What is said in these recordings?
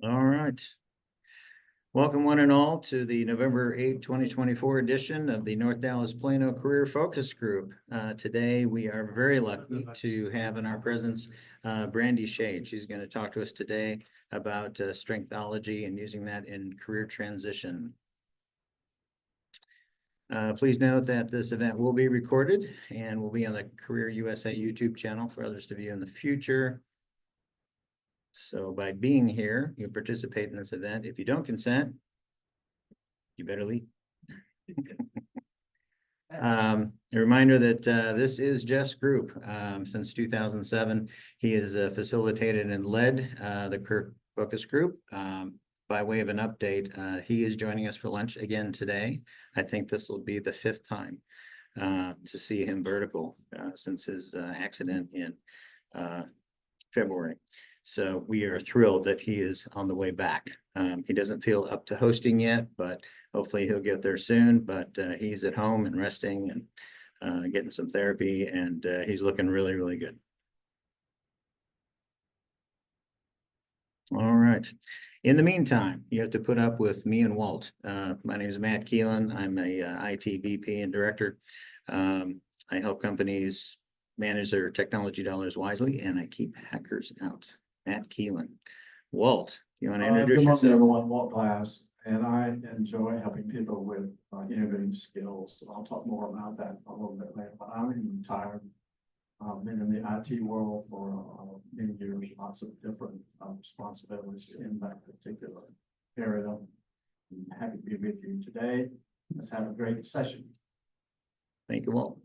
All right. Welcome one and all to the November 8th, 2024 edition of the North Dallas Plano Career Focus Group. Today, we are very lucky to have in our presence Brandy Schade. She's going to talk to us today about Strengthology and using that in career transition. Please note that this event will be recorded and will be on the Career USA YouTube channel for others to view in the future. So by being here, you participate in this event. If you don't consent, you better leave. A reminder that this is Jeff's group. Since 2007, he has facilitated and led the Career Focus Group. By way of an update, he is joining us for lunch again today. I think this will be the 5th time to see him vertical since his accident in February. So we are thrilled that he is on the way back. He doesn't feel up to hosting yet, but hopefully he'll get there soon. But he's at home and resting and getting some therapy, and he's looking really, really good. All right. In the meantime, you have to put up with me and Walt. My name is Matt Keelan. I'm a IT VP and director. I help companies manage their technology dollars wisely, and I keep hackers out. Matt Keelan. Walt, you want to introduce yourself? Good morning, everyone. Walt Glass, and I enjoy helping people with innovative skills. I'll talk more about that a little bit later, but I'm retired. Been in the IT world for many years, lots of different responsibilities in that particular area. I'm happy to be with you today. Let's have a great session. Thank you, Walt.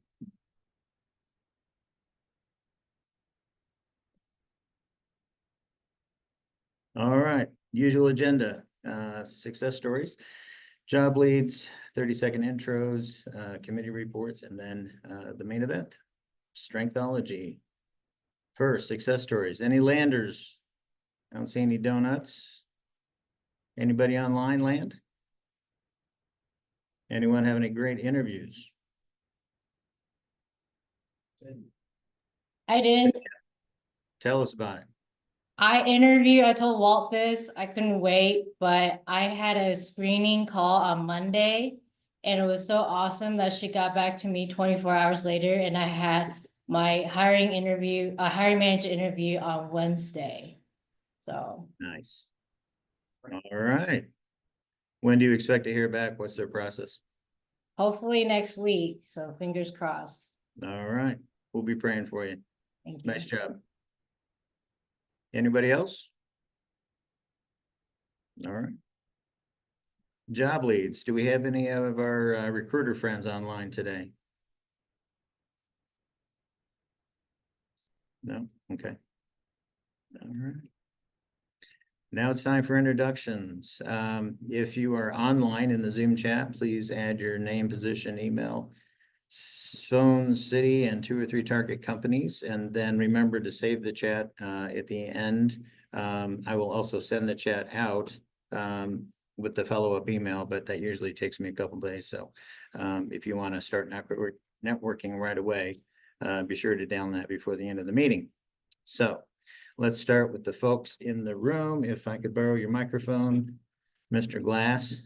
All right, usual agenda, success stories, job leads, 30-second intros, committee reports, and then the main event, Strengthology. First, success stories. Any landers? I don't see any donuts. Anybody online land? Anyone have any great interviews? I did. Tell us about it. I told Walt this, I couldn't wait, but I had a screening call on Monday. And it was so awesome that she got back to me 24 hours later, and I had my hiring manager interview on Wednesday. So Nice. All right. When do you expect to hear back? What's their process? hopefully next week, so fingers crossed. All right. We'll be praying for you. Thank you. Nice job. Anybody else? All right. Job leads. Do we have any of our recruiter friends online today? No? Okay. All right. Now it's time for introductions. If you are online in the Zoom chat, please add your name, position, email, phone, city, and 2 or 3 target companies. And then remember to save the chat at the end. I will also send the chat out with the follow-up email, but that usually takes me a couple days. So if you want to start networking right away, be sure to down that before the end of the meeting. So let's start with the folks in the room. If I could borrow your microphone, Mr. Glass,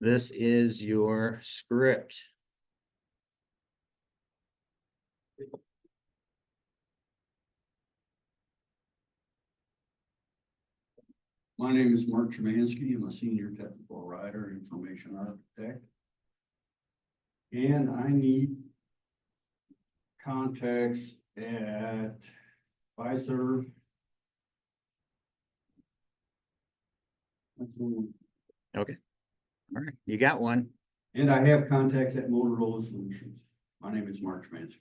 this is your script. My name is Mark Chemansky. I'm a senior technical writer, information architect. And I need contacts at Fiserv. Okay. All right. You got one. And I have contacts at Motorola Solutions. My name is Mark Chemansky.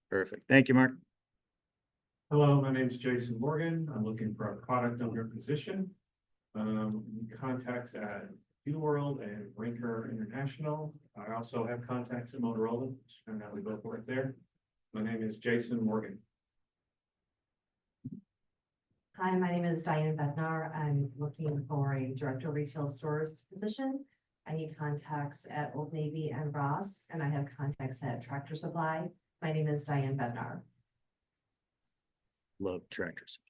Perfect. Thank you, Mark. Hello, my name is Jason Morgan. I'm looking for a product owner position. Contacts at World and Rinker International. I also have contacts at Motorola, and that we both work there. My name is Jason Morgan. Hi, my name is Diane Bednar. I'm looking for a director of retail stores position. I need contacts at Old Navy and Ross, and I have contacts at Tractor Supply. My name is Diane Bednar. Love Tractor Supply.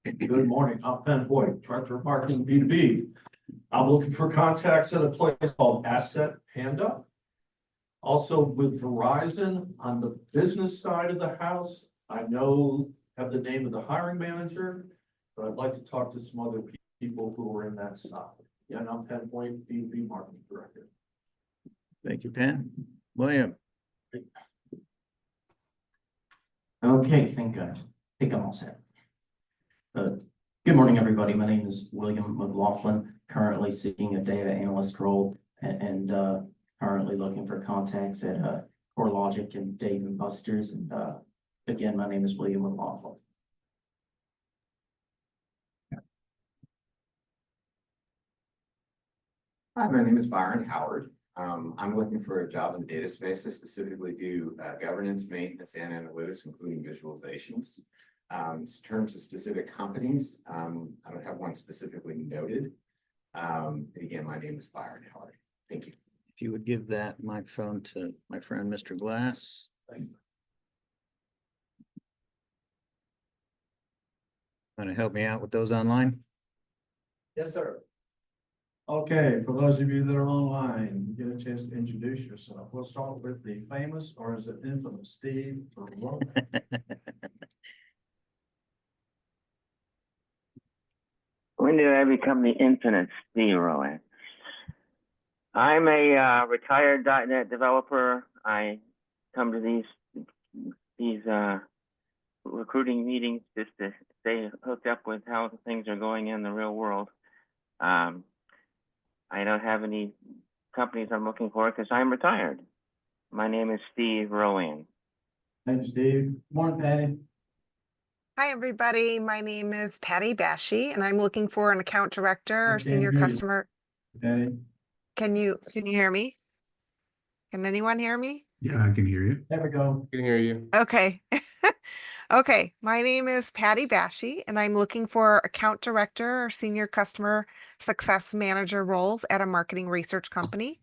Good morning, I'm Penn Boyd, Director of Marketing B2B. I'm looking for contacts at a place called Asset Panda. Also with Verizon on the business side of the house, I have the name of the hiring manager, but I'd like to talk to some other people who are in that side. Yeah, and I'm Penn Boyd, B2B Marketing Director. Thank you, Penn. William, Okay, think I'm all set. Good morning, everybody. My name is William McLaughlin, currently seeking a data analyst role and currently looking for contacts at CoreLogic and Dave and Buster's. And again, my name is William McLaughlin. Hi, my name is Byron Howard. I'm looking for a job in the data space. I specifically do governance, maintenance, and analytics, including visualizations. In terms of specific companies, I don't have one specifically noted. Again, my name is Byron Howard. Thank you. if you would give that microphone to my friend, Mr. Glass. Want to help me out with those online? Yes, sir. Okay, for those of you that are online, you get a chance to introduce yourself. We'll start with the famous, or is it infamous, Steve or what? When did I become the infinite Steve Rowan? I'm a retired .NET developer. I come to these recruiting meetings just to stay hooked up with how things are going in the real world. I don't have any companies I'm looking for because I'm retired. My name is Steve Rowan. Thank you, Steve. Morning, Patty. Hi, everybody. My name is Patty Bashy, and I'm looking for an account director I or can't senior hear you. customer. Patty. Can you hear me? Can anyone hear me? Yeah, I can hear you. There we go. Can hear you. Okay. Okay. My name is Patty Bashy, and I'm looking for account director or senior customer success manager roles at a marketing research company.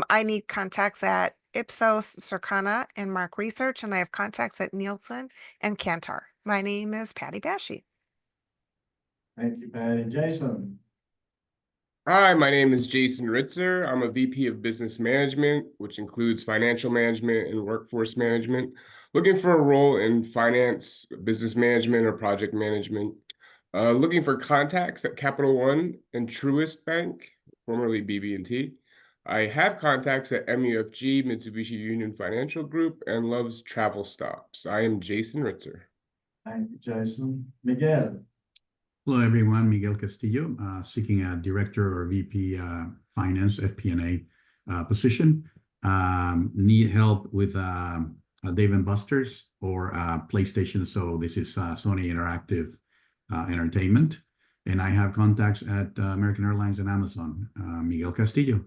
I need contacts at Ipsos, Circana, and Mark Research, and I have contacts at Nielsen and Kantar. My name is Patty Bashy. Thank you, Patty. Jason. Hi, my name is Jason Ritzer. I'm a VP of Business Management, which includes financial management and workforce management. Looking for a role in finance, business management, or project management. Looking for contacts at Capital One and Truist Bank, formerly BB&T. I have contacts at MUFG, Mitsubishi Union Financial Group, and Love's Travel Stops. I am Jason Ritzer. Thank you, Jason. Miguel. Hello, everyone. Miguel Castillo, seeking a director or VP finance FP&A position. Need help with Dave & Buster's or PlayStation. So this is Sony Interactive Entertainment. And I have contacts at American Airlines and Amazon. Miguel Castillo.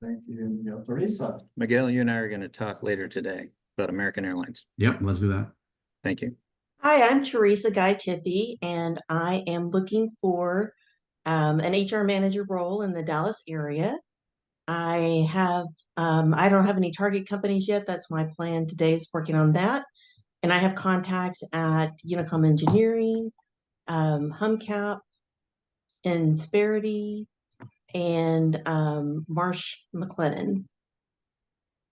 Thank you, Miguel. Teresa. Miguel, you and I are going to talk later today about American Airlines. Yep, let's do that. Thank you. Hi, I'm Teresa Guy Tippy, and I am looking for an HR manager role in the Dallas area. I don't have any target companies yet. That's my plan today, is working on that. And I have contacts at Unicom Engineering, HumCap, Insperity, and Marsh McLennan.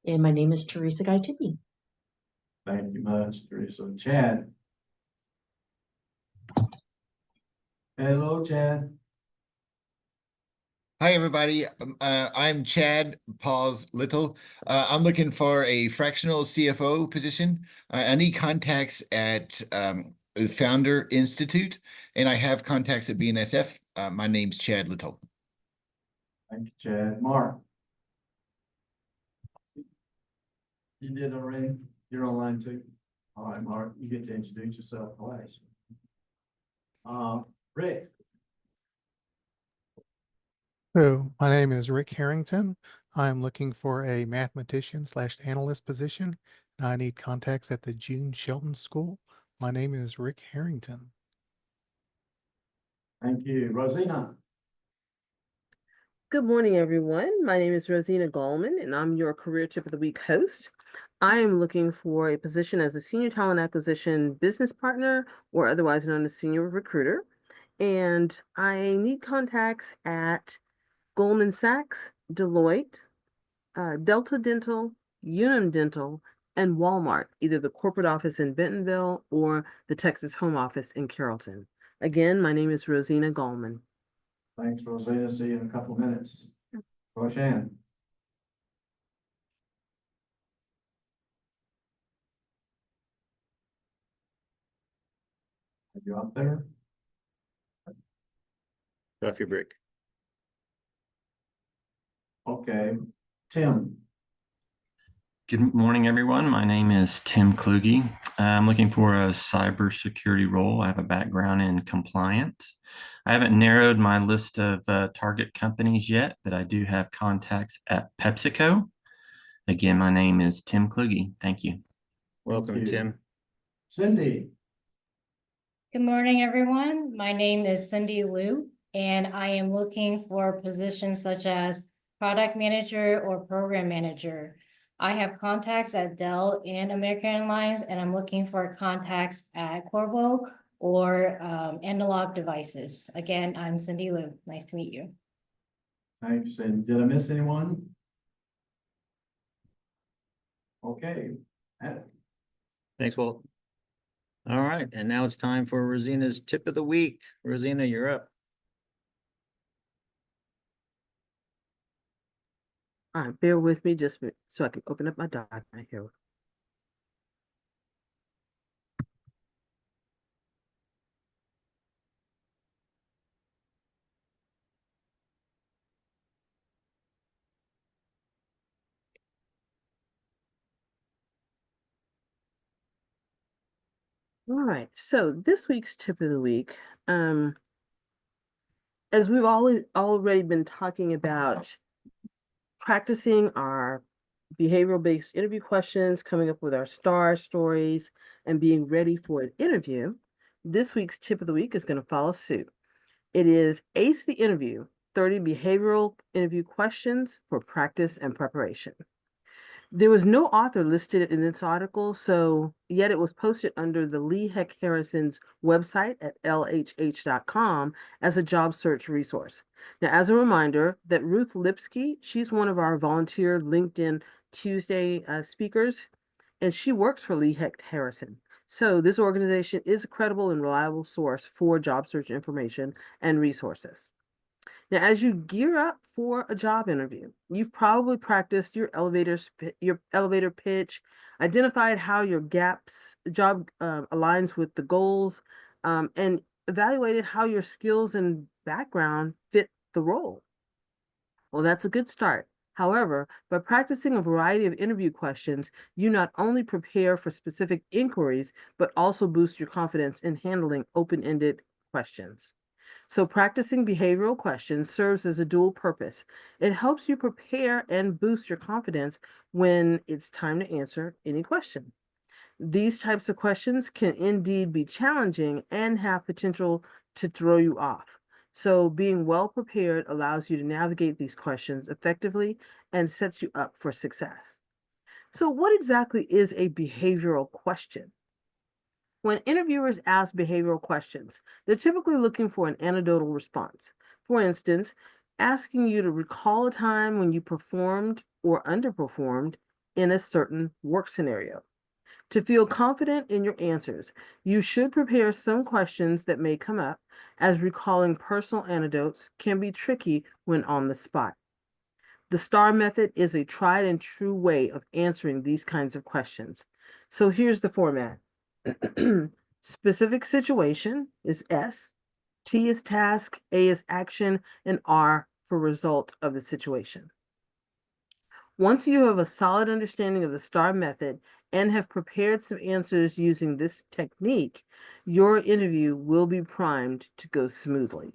And my name is Teresa Guy Tippy. Thank you much, Teresa. Chad. Hello, Chad. Hi, everybody. I'm Chad Pauls Little. I'm looking for a fractional CFO position. I need contacts at the Founder Institute, and I have contacts at BNSF. My name's Chad Little. Thank you, Chad. Mark. You did already? You're online too? All right, Mark, you get to introduce yourself twice. Rick. Hello, my name is Rick Harrington. I'm looking for a mathematician/analyst position. And I need contacts at the June Shelton School. My name is Rick Harrington. Thank you. Rosina. Good morning, everyone. My name is Rosina Gallman, and I'm your Career Tip of the Week host. I am looking for a position as a senior talent acquisition business partner, or otherwise known as senior recruiter. And I need contacts at Goldman Sachs, Deloitte, Delta Dental, Unum Dental, and Walmart, either the corporate office in Bentonville or the Texas home office in Carrollton. Again, my name is Rosina Gallman. Thanks, Rosina. See you in a couple of minutes. Roshan. Are you up there? Coffee break. Okay, Tim. Good morning, everyone. My name is Tim Kluge. I'm looking for a cybersecurity role. I have a background in compliance. I haven't narrowed my list of target companies yet, but I do have contacts at PepsiCo. Again, my name is Tim Kluge. Thank you. Welcome, Tim. Cindy. Good morning, everyone. My name is Cindy Liu, and I am looking for positions such as product manager or program manager. I have contacts at Dell and American Airlines, and I'm looking for contacts at Qorvo or Analog Devices. Again, I'm Cindy Liu. Nice to meet you. Thanks. And did I miss anyone? Okay. Thanks, Walt. All right, and now it's time for Rosina's tip of the week. Rosina, you're up. All right, bear with me just so I can open up my document here. All right, so this week's tip of the week, as we've already been talking about practicing our behavioral-based interview questions, coming up with our STAR stories, and being ready for an interview, this week's tip of the week is going to follow suit. It is Ace the Interview, 30 behavioral interview questions for practice and preparation. There was no author listed in this article, so yet it was posted under the Lee Heck Harrison's website at lhh.com as a job search resource. Now, as a reminder, that Ruth Lipsky, she's one of our volunteer LinkedIn Tuesday speakers, and she works for Lee Heck Harrison. So this organization is a credible and reliable source for job search information and resources. Now, as you gear up for a job interview, you've probably practiced your elevator pitch, identified how your job aligns with the goals, and evaluated how your skills and background fit the role. Well, that's a good start. However, by practicing a variety of interview questions, you not only prepare for specific inquiries, but also boost your confidence in handling open-ended questions. So practicing behavioral questions serves as a dual purpose. It helps you prepare and boost your confidence when it's time to answer any question. These types of questions can indeed be challenging and have potential to throw you off. So being well prepared allows you to navigate these questions effectively and sets you up for success. So what exactly is a behavioral question? When interviewers ask behavioral questions, they're typically looking for an anecdotal response. For instance, asking you to recall a time when you performed or underperformed in a certain work scenario. To feel confident in your answers, you should prepare some questions that may come up, as recalling personal anecdotes can be tricky when on the spot. The STAR method is a tried and true way of answering these kinds of questions. So here's the format. Specific situation is S, T is task, A is action, and R for result of the situation. Once you have a solid understanding of the STAR method and have prepared some answers using this technique, your interview will be primed to go smoothly.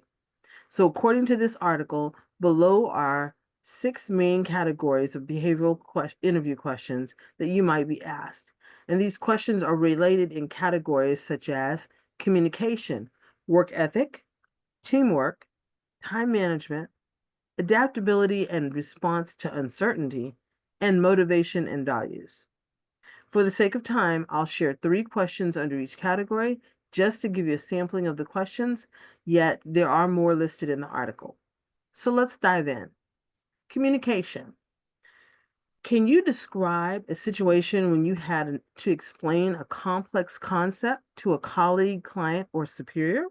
So according to this article, below are 6 main categories of behavioral interview questions that you might be asked. And these questions are related in categories such as communication, work ethic, teamwork, time management, adaptability and response to uncertainty, and motivation and values. For the sake of time, I'll share 3 questions under each category just to give you a sampling of the questions, yet there are more listed in the article. So let's dive in. Communication. Can you describe a situation when you had to explain a complex concept to a colleague, client, or superior?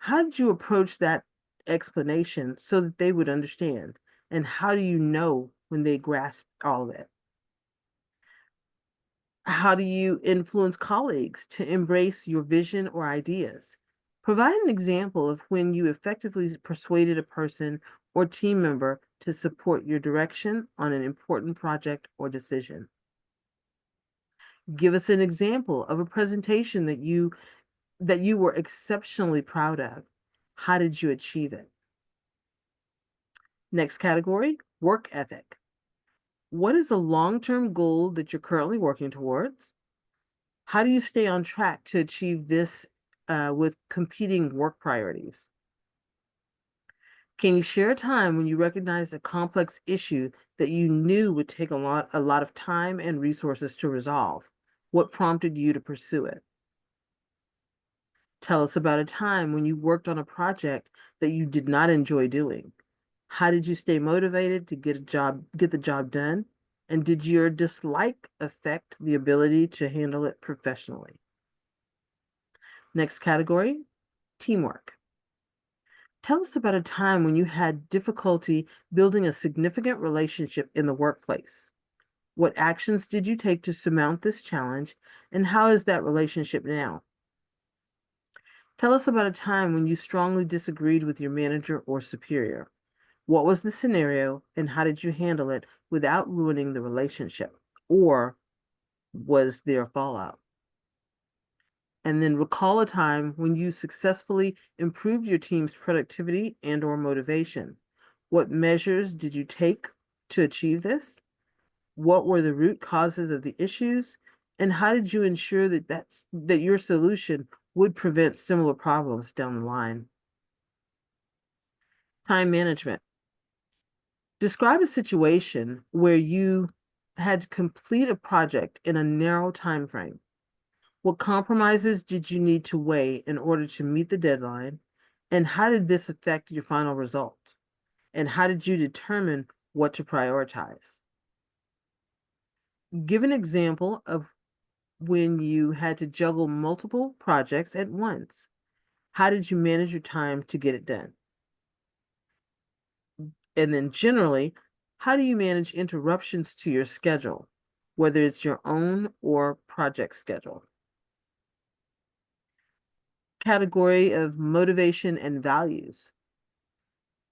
How did you approach that explanation so that they would understand? And how do you know when they grasp all of it? How do you influence colleagues to embrace your vision or ideas? Provide an example of when you effectively persuaded a person or team member to support your direction on an important project or decision. Give us an example of a presentation that you were exceptionally proud of. How did you achieve it? Next category, work ethic. What is a long-term goal that you're currently working towards? How do you stay on track to achieve this with competing work priorities? Can you share a time when you recognized a complex issue that you knew would take a lot of time and resources to resolve? What prompted you to pursue it? Tell us about a time when you worked on a project that you did not enjoy doing. How did you stay motivated to get the job done? And did your dislike affect the ability to handle it professionally? Next category, teamwork. Tell us about a time when you had difficulty building a significant relationship in the workplace. What actions did you take to surmount this challenge, and how is that relationship now? Tell us about a time when you strongly disagreed with your manager or superior. What was the scenario, and how did you handle it without ruining the relationship? Or was there fallout? And then recall a time when you successfully improved your team's productivity and/or motivation. What measures did you take to achieve this? What were the root causes of the issues? And how did you ensure that your solution would prevent similar problems down the line? Time management. Describe a situation where you had to complete a project in a narrow time frame. What compromises did you need to weigh in order to meet the deadline? And how did this affect your final result? And how did you determine what to prioritize? Give an example of when you had to juggle multiple projects at once. How did you manage your time to get it done? And then generally, how do you manage interruptions to your schedule, whether it's your own or project schedule? Category of motivation and values.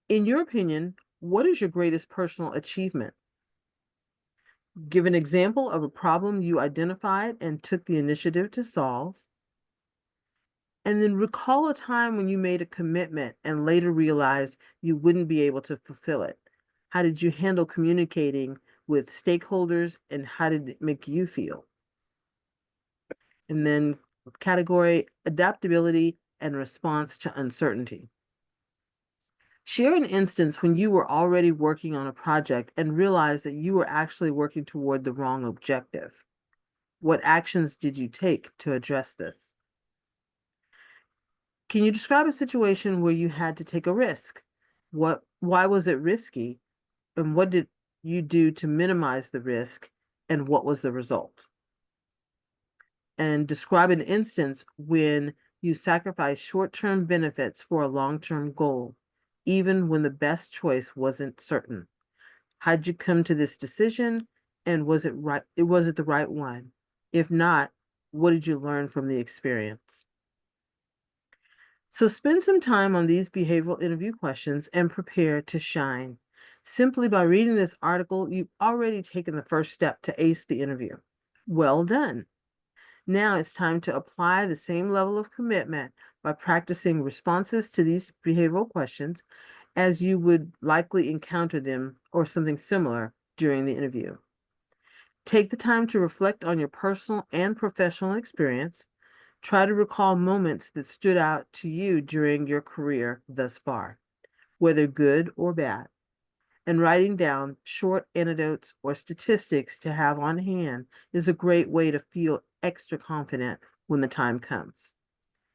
In your opinion, what is your greatest personal achievement? Give an example of a problem you identified and took the initiative to solve. And then recall a time when you made a commitment and later realized you wouldn't be able to fulfill it. How did you handle communicating with stakeholders, and how did it make you feel? And then category, adaptability and response to uncertainty. Share an instance when you were already working on a project and realized that you were actually working toward the wrong objective. What actions did you take to address this? Can you describe a situation where you had to take a risk? Why was it risky? And what did you do to minimize the risk? And what was the result? And describe an instance when you sacrificed short-term benefits for a long-term goal, even when the best choice wasn't certain. How'd you come to this decision? And was it right? Was it the right one? If not, what did you learn from the experience? So spend some time on these behavioral interview questions and prepare to shine. Simply by reading this article, you've already taken the first step to ace the interview. Well done. Now it's time to apply the same level of commitment by practicing responses to these behavioral questions as you would likely encounter them or something similar during the interview. Take the time to reflect on your personal and professional experience. Try to recall moments that stood out to you during your career thus far, whether good or bad. and writing down short anecdotes or statistics to have on hand is a great way to feel extra confident when the time comes.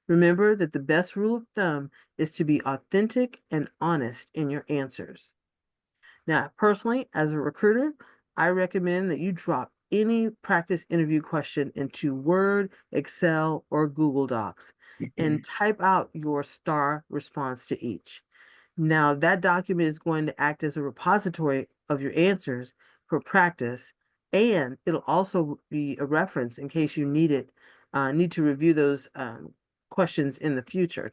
Remember that the best rule of thumb is to be authentic and honest in your answers. Now, personally, as a recruiter, I recommend that you drop any practice interview question into Word, Excel, or Google Docs and type out your star response to each. Now, that document is going to act as a repository of your answers for practice, and it'll also be a reference in case you need to review those questions in the future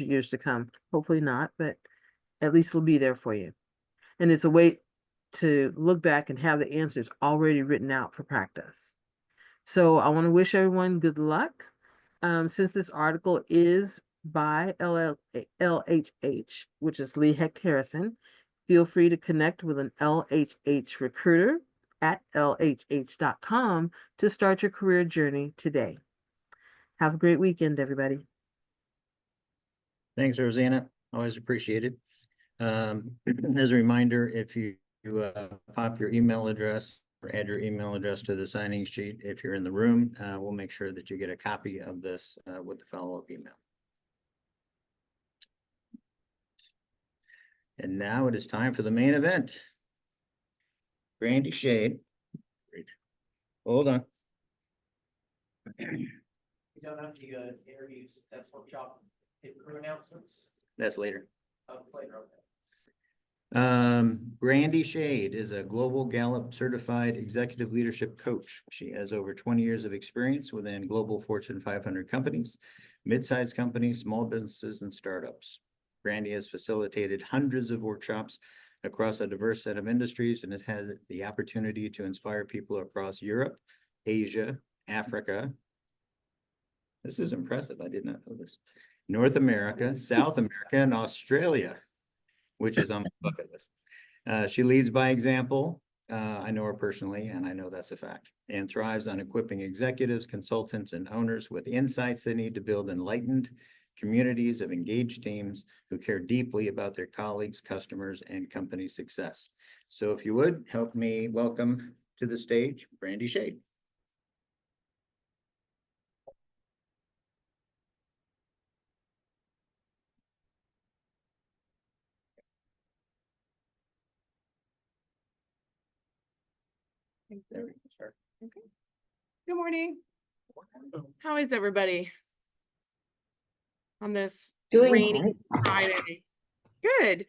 years to come. Hopefully not, but at least it'll be there for you. And it's a way to look back and have the answers already written out for practice. So I want to wish everyone good luck. Since this article is by LHH, which is Lee Hecht Harrison, feel free to connect with an LHH recruiter at lhh.com to start your career journey today. Have a great weekend, everybody. Thanks, Rosanna. Always appreciated. As a reminder, if you pop your email address or add your email address to the signing sheet, if you're in the room, we'll make sure that you get a copy of this with the follow-up email. And now it is time for the main event. Brandy Schade. Hold on. You don't have to interview success workshop, crew announcements. That's later. Oh, it's later, okay. Brandy Schade is a Global Gallup certified executive leadership coach. She has over 20 years of experience within global Fortune 500 companies, mid-sized companies, small businesses, and startups. Brandy has facilitated hundreds of workshops across a diverse set of industries, and it has the opportunity to inspire people across Europe, Asia, Africa. This is impressive. I did not know this. North America, South America, and Australia, which is on my bucket list. She leads by example. I know her personally, and I know that's a fact, and thrives on equipping executives, consultants, and owners with insights they need to build enlightened communities of engaged teams who care deeply about their colleagues, customers, and company success. So if you would, help me welcome to the stage, Brandy Schade. There we go. Start. Okay. Good morning. How is everybody on this rainy Friday? Good.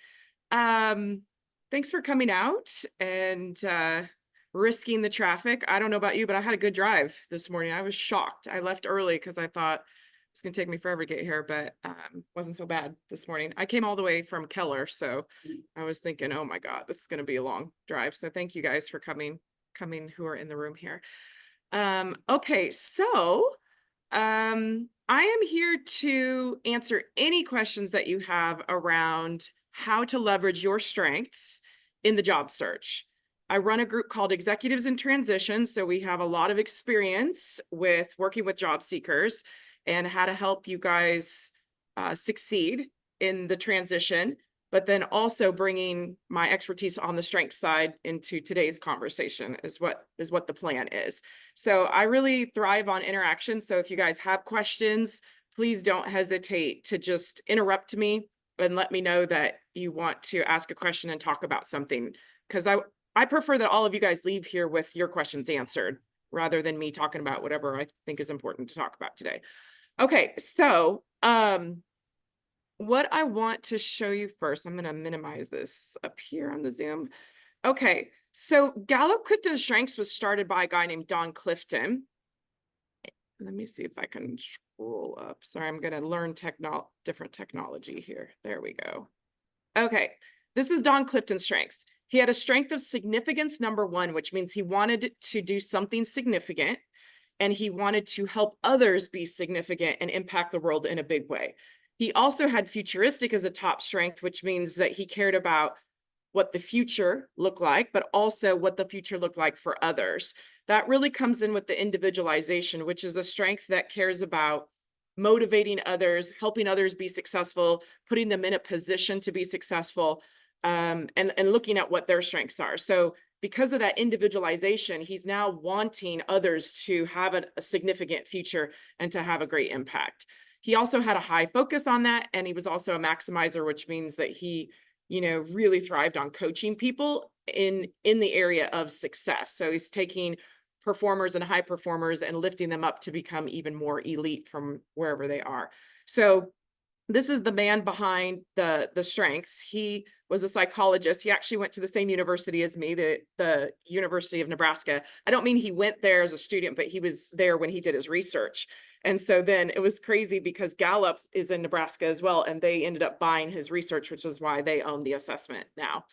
Thanks for coming out and risking the traffic. I don't know about you, but I had a good drive this morning. I was shocked. I left early because I thought it's gonna take me forever to get here, but wasn't so bad this morning. I came all the way from Keller, so I was thinking, oh my God, this is gonna be a long drive. So thank you guys for coming who are in the room here. Okay, so I am here to answer any questions that you have around how to leverage your strengths in the job search. I run a group called Executives in Transition, so we have a lot of experience with working with job seekers and how to help you guys succeed in the transition, but then also bringing my expertise on the strength side into today's conversation is what the plan is. So I really thrive on interaction. So if you guys have questions, please don't hesitate to just interrupt me and let me know that you want to ask a question and talk about something. Because I prefer that all of you guys leave here with your questions answered rather than me talking about whatever I think is important to talk about today. Okay, so what I want to show you first, I'm going to minimize this up here on the Zoom. Okay, so Gallup Clifton Strengths was started by a guy named Don Clifton. Let me see if I can scroll up. Sorry, I'm going to learn different technology here. There we go. Okay, this is Don Clifton's strengths. He had a strength of significance number 1, which means he wanted to do something significant and he wanted to help others be significant and impact the world in a big way. He also had futuristic as a top strength, which means that he cared about what the future looked like, but also what the future looked like for others. That really comes in with the individualization, which is a strength that cares about motivating others, helping others be successful, putting them in a position to be successful. and looking at what their strengths are. So because of that individualization, he's now wanting others to have a significant future and to have a great impact. He also had a high focus on that, and he was also a maximizer, which means that he, you know, really thrived on coaching people in the area of success. So he's taking performers and high performers and lifting them up to become even more elite from wherever they are. So this is the man behind the strengths. He was a psychologist. He actually went to the same university as me, the University of Nebraska. I don't mean he went there as a student, but he was there when he did his research. And so then it was crazy because Gallup is in Nebraska as well, and they ended up buying his research, which is why they own the assessment now.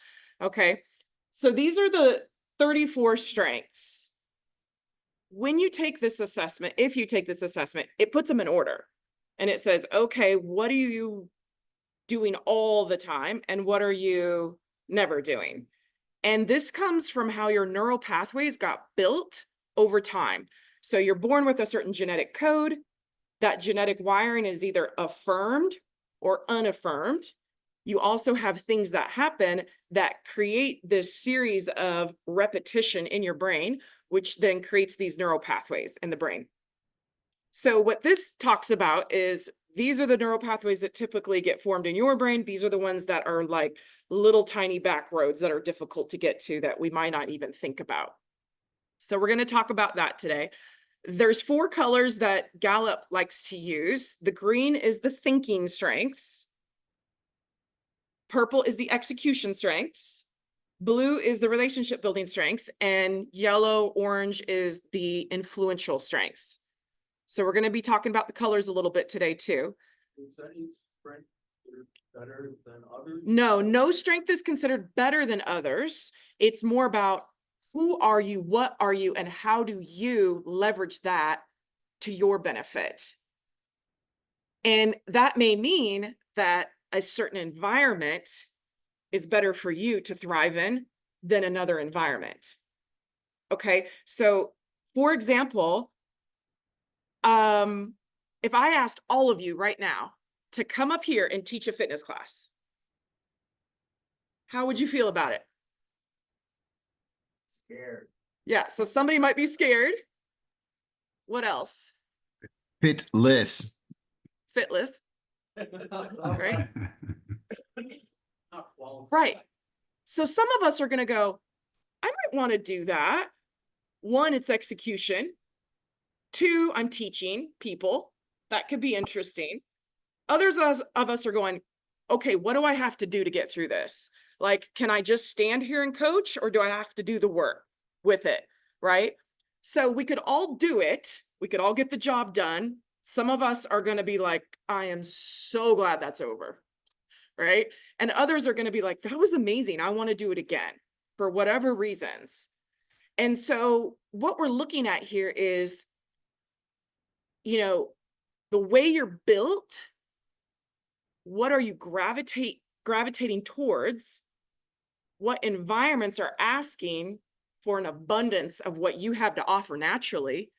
Okay, so these are the 34 strengths. When you take this assessment, if you take this assessment, it puts them in order. And it says, okay, what are you doing all the time? And what are you never doing? And this comes from how your neural pathways got built over time. So you're born with a certain genetic code. That genetic wiring is either affirmed or unaffirmed. You also have things that happen that create this series of repetition in your brain, which then creates these neural pathways in the brain. So what this talks about is these are the neural pathways that typically get formed in your brain. These are the ones that are like little tiny back roads that are difficult to get to that we might not even think about. So we're going to talk about that today. There's 4 colors that Gallup likes to use. The green is the thinking strengths. Purple is the execution strengths. Blue is the relationship building strengths, and yellow, orange is the influential strengths. So we're going to be talking about the colors a little bit today too. Is any strength better than others? No strength is considered better than others. It's more about who are you, what are you, and how do you leverage that to your benefit? And that may mean that a certain environment is better for you to thrive in than another environment. Okay, so for example, if I asked all of you right now to come up here and teach a fitness class, how would you feel about it? Scared. Yeah, so somebody might be scared. What else? Fitless. Fitless. Right? Not qualified. Right. So some of us are going to go, I might want to do that. 1, it's execution. 2, I'm teaching people. That could be interesting. Others of us are going, okay, what do I have to do to get through this? Like, can I just stand here and coach, or do I have to do the work with it? Right? So we could all do it. We could all get the job done. Some of us are going to be like, I am so glad that's over. Right? And others are going to be like, that was amazing. I want to do it again for whatever reasons. And so what we're looking at here is, you know, the way you're built, what are you gravitating towards? What environments are asking for an abundance of what you have to offer naturally?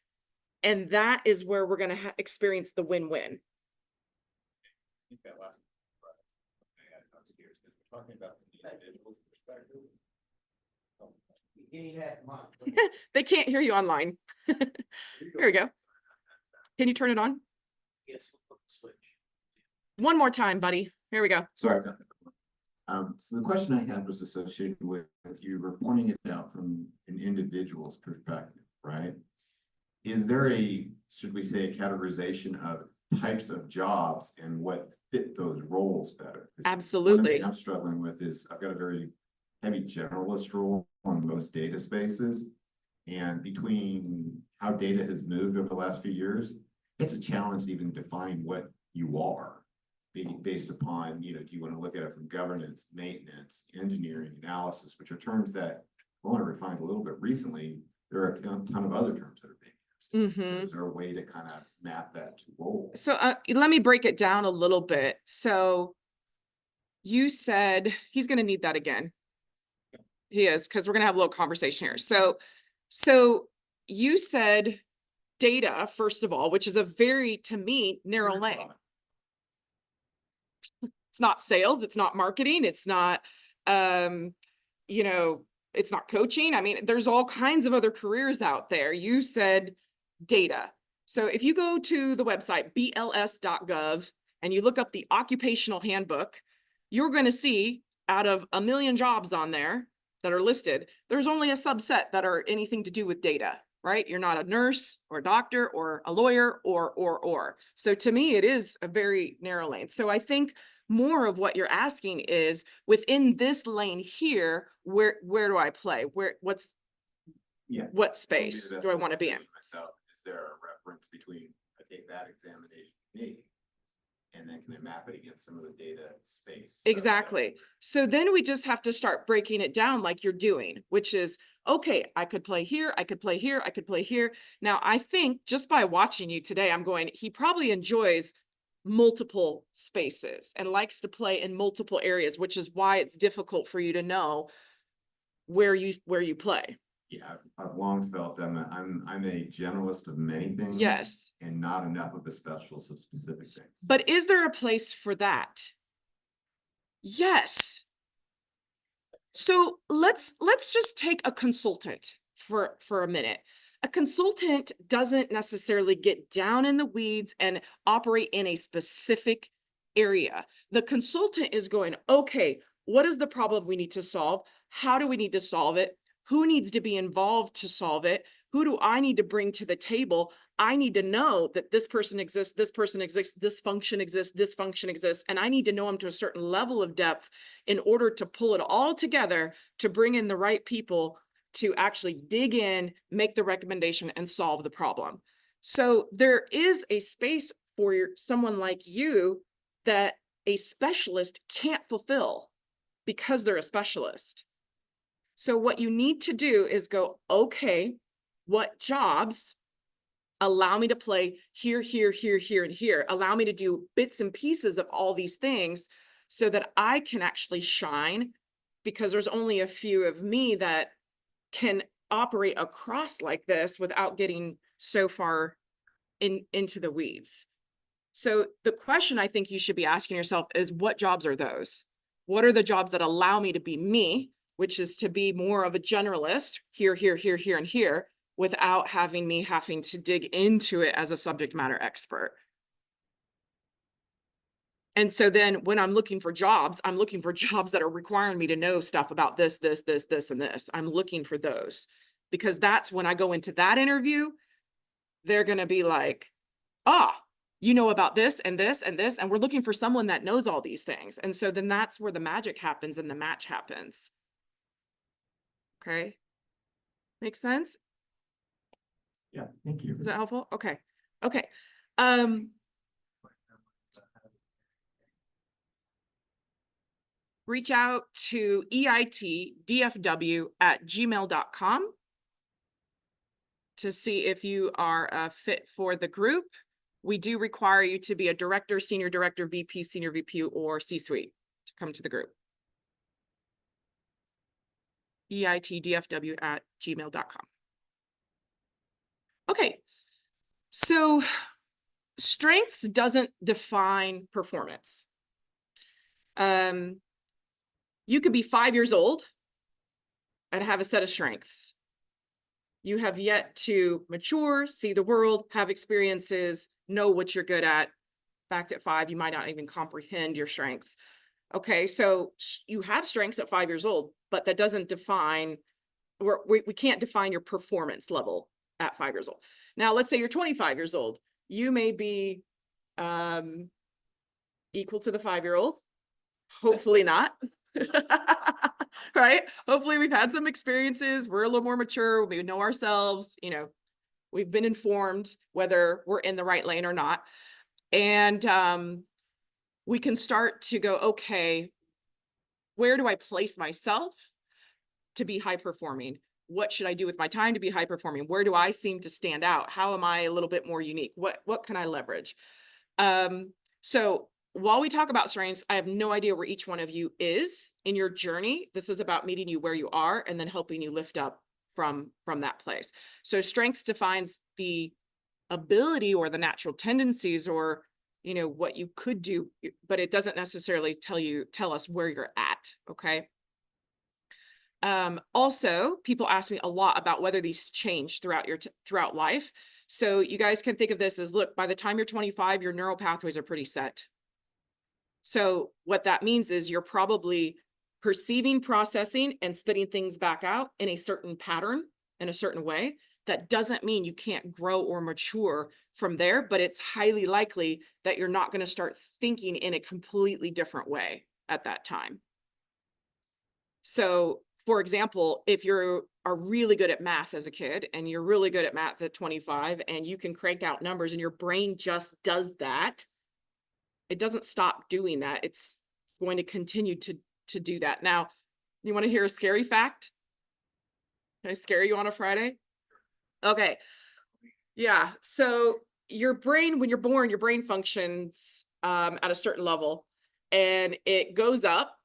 And that is where we're going to experience the win-win. Talking about the individual's perspective. They can't hear you online. Here we go. Can you turn it on? Yes. Switch. One more time, buddy. Here we go. Sorry about that. So the question I had was associated with you were pointing it out from an individual's perspective, right? Is there should we say, a categorization of types of jobs and what fit those roles better? Absolutely. What I'm struggling with is I've got a very heavy generalist role on most data spaces. And between how data has moved over the last few years, it's a challenge to even define what you are based upon, do you want to look at it from governance, maintenance, engineering, analysis, which are terms that I want to refine a little bit recently. There are a ton of other terms that are being used. So is there a way to kind of map that to roles? So let me break it down a little bit. So you said he's going to need that again. He is, because we're going to have a little conversation here. So you said data, first of all, which is a very, to me, narrow lane. It's not sales. It's not marketing. It's not You know, it's not coaching. I mean, there's all kinds of other careers out there. You said data. So if you go to the website bls.gov and you look up the occupational handbook, you're going to see out of 1 million jobs on there that are listed, there's only a subset that are anything to do with data, right? You're not a nurse or a doctor or a lawyer or. So to me, it is a very narrow lane. So I think more of what you're asking is within this lane here, where do I play? What space do I want to be in? Myself, is there a reference between I take that examination me and then can I map it against some of the data space? Exactly. So then we just have to start breaking it down like you're doing, which is, okay, I could play here, I could play here, I could play here. Now, I think just by watching you today, I'm going, he probably enjoys multiple spaces and likes to play in multiple areas, which is why it's difficult for you to know where you play. Yeah, I've long felt I'm a generalist of many things. Yes. And not enough of a specialist of specific things. But is there a place for that? Yes. So let's just take a consultant for a minute. A consultant doesn't necessarily get down in the weeds and operate in a specific area. The consultant is going, okay, what is the problem we need to solve? How do we need to solve it? Who needs to be involved to solve it? Who do I need to bring to the table? I need to know that this person exists, this person exists, this function exists, this function exists, and I need to know them to a certain level of depth in order to pull it all together to bring in the right people to actually dig in, make the recommendation, and solve the problem. So there is a space for someone like you that a specialist can't fulfill because they're a specialist. So what you need to do is go, okay, what jobs allow me to play here, here, here, here, and here, allow me to do bits and pieces of all these things so that I can actually shine, because there's only a few of me that can operate across like this without getting so far into the weeds. So the question I think you should be asking yourself is, what jobs are those? What are the jobs that allow me to be me, which is to be more of a generalist here, here, here, here, and here, without having to dig into it as a subject matter expert. And so then when I'm looking for jobs that are requiring me to know stuff about this, this, this, this, and this. I'm looking for those, because that's when I go into that interview, they're going to be like, you know about this and this and this, and we're looking for someone that knows all these things. And so then that's where the magic happens and the match happens. Okay. Make sense? Yeah, thank you. Is that helpful? Okay. Okay. Reach out to eitdfw@gmail.com to see if you are a fit for the group. We do require you to be a director, senior director, VP, senior VP, or C-suite to come to the group. eitdfw@gmail.com. Okay, so strengths doesn't define performance. You could be 5 years old and have a set of strengths. You have yet to mature, see the world, have experiences, know what you're good at. In fact, at 5, you might not even comprehend your strengths. Okay, so you have strengths at 5 years old, but that doesn't define, we can't define your performance level at 5 years old. Now, let's say you're 25 years old. You may be equal to the 5-year-old. Hopefully not. Right? Hopefully we've had some experiences. We're a little more mature. We know ourselves, we've been informed whether we're in the right lane or not. And we can start to go, okay, where do I place myself to be high performing? What should I do with my time to be high performing? Where do I seem to stand out? How am I a little bit more unique? What can I leverage? So while we talk about strengths, I have no idea where each one of you is in your journey. This is about meeting you where you are and then helping you lift up from that place. So strengths defines the ability or the natural tendencies or, what you could do, but it doesn't necessarily tell us where you're at. Okay. Also, people ask me a lot about whether these change throughout throughout life. So you guys can think of this as, look, by the time you're 25, your neural pathways are pretty set. So what that means is you're probably perceiving, processing, and spitting things back out in a certain pattern, in a certain way. That doesn't mean you can't grow or mature from there, but it's highly likely that you're not going to start thinking in a completely different way at that time. So, for example, if you are really good at math as a kid and you're really good at math at 25 and you can crank out numbers and your brain just does that, it doesn't stop doing that. It's going to continue to do that. Now, you want to hear a scary fact? Can I scare you on a Friday? Okay. Yeah. So your brain, when you're born, your brain functions at a certain level, and it goes up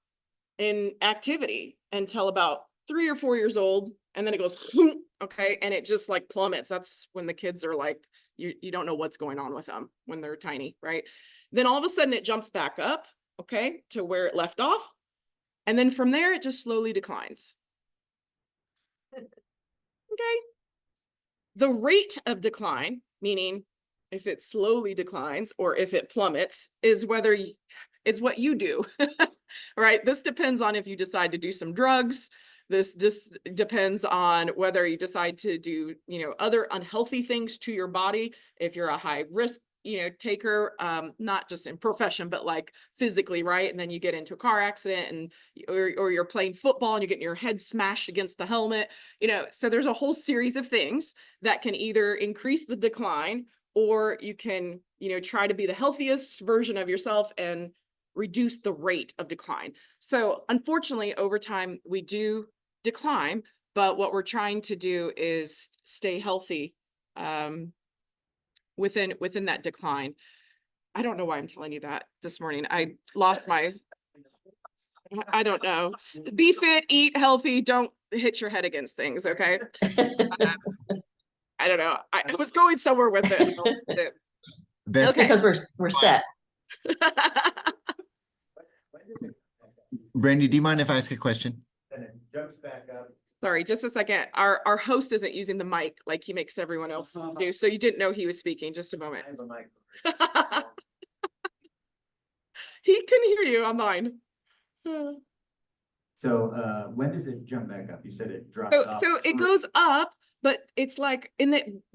in activity until about 3 or 4 years old. And then it goes, okay. And it just like plummets. That's when the kids are like, you don't know what's going on with them when they're tiny, right? Then all of a sudden it jumps back up, okay, to where it left off. And then from there, it just slowly declines. Okay. The rate of decline, meaning if it slowly declines or if it plummets, is whether it's what you do, right? This depends on if you decide to do some drugs. This depends on whether you decide to do, other unhealthy things to your body. If you're a high risk, taker, not just in profession, but like physically, right? And then you get into a car accident and, or you're playing football and you get your head smashed against the helmet, so there's a whole series of things that can either increase the decline, or you can, try to be the healthiest version of yourself and reduce the rate of decline. So unfortunately, over time we do decline, but what we're trying to do is stay healthy within that decline. I don't know why I'm telling you that this morning. I lost my, I don't know. Be fit, eat healthy, don't hit your head against things, okay? I don't know. I was going somewhere with it. That's Okay. Because we're set. Brandy, do you mind if I ask a question? Then it jumps back up. Sorry, just a second. Our host isn't using the mic like he makes everyone else do. So you didn't know he was speaking. Just a moment. I have a mic. He can hear you on mine. So when does it jump back up? You said it drops off. So it goes up, but it's like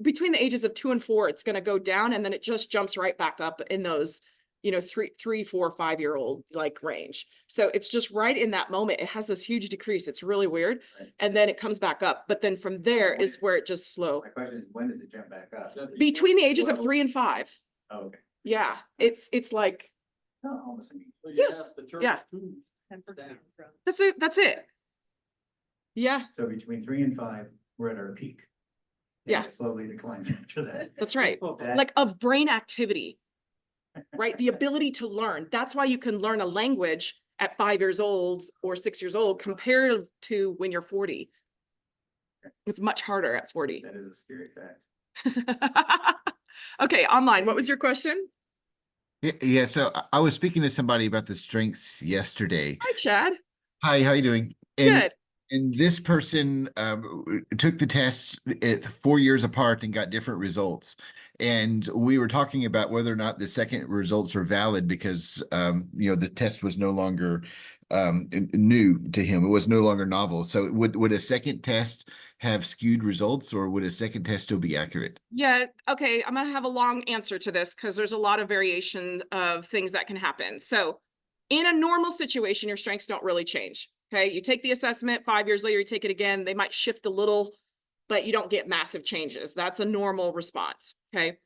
between the ages of 2 and 4, it's going to go down, and then it just jumps right back up in those, 3, 4, 5-year-old like range. So it's just right in that moment. It has this huge decrease. It's really weird. Right. And then it comes back up. But then from there is where it just slow. My question is, when does it jump back up? Between the ages of 3 and 5. Oh, okay. Yeah. It's like, yes. Yeah. That's it. That's it. Yeah. So between 3 and 5, we're at our peak. And Yeah. it slowly declines after that. That's right. Like of brain activity, right? The ability to learn. That's why you can learn a language at 5 years old or 6 years old compared to when you're 40. It's much harder at 40. That is a scary fact. Okay, online. What was your question? Yeah, so I was speaking to somebody about the strengths yesterday. Hi, Chad. Hi, how are you doing? Good. And this person took the tests at 4 years apart and got different results. And we were talking about whether or not the second results are valid because, the test was no longer new to him. It was no longer novel. So would a second test have skewed results, or would a second test still be accurate? Yeah. Okay. I'm going to have a long answer to this because there's a lot of variation of things that can happen. So in a normal situation, your strengths don't really change. Okay. You take the assessment 5 years later, you take it again. They might shift a little, but you don't get massive changes. That's a normal response. Okay.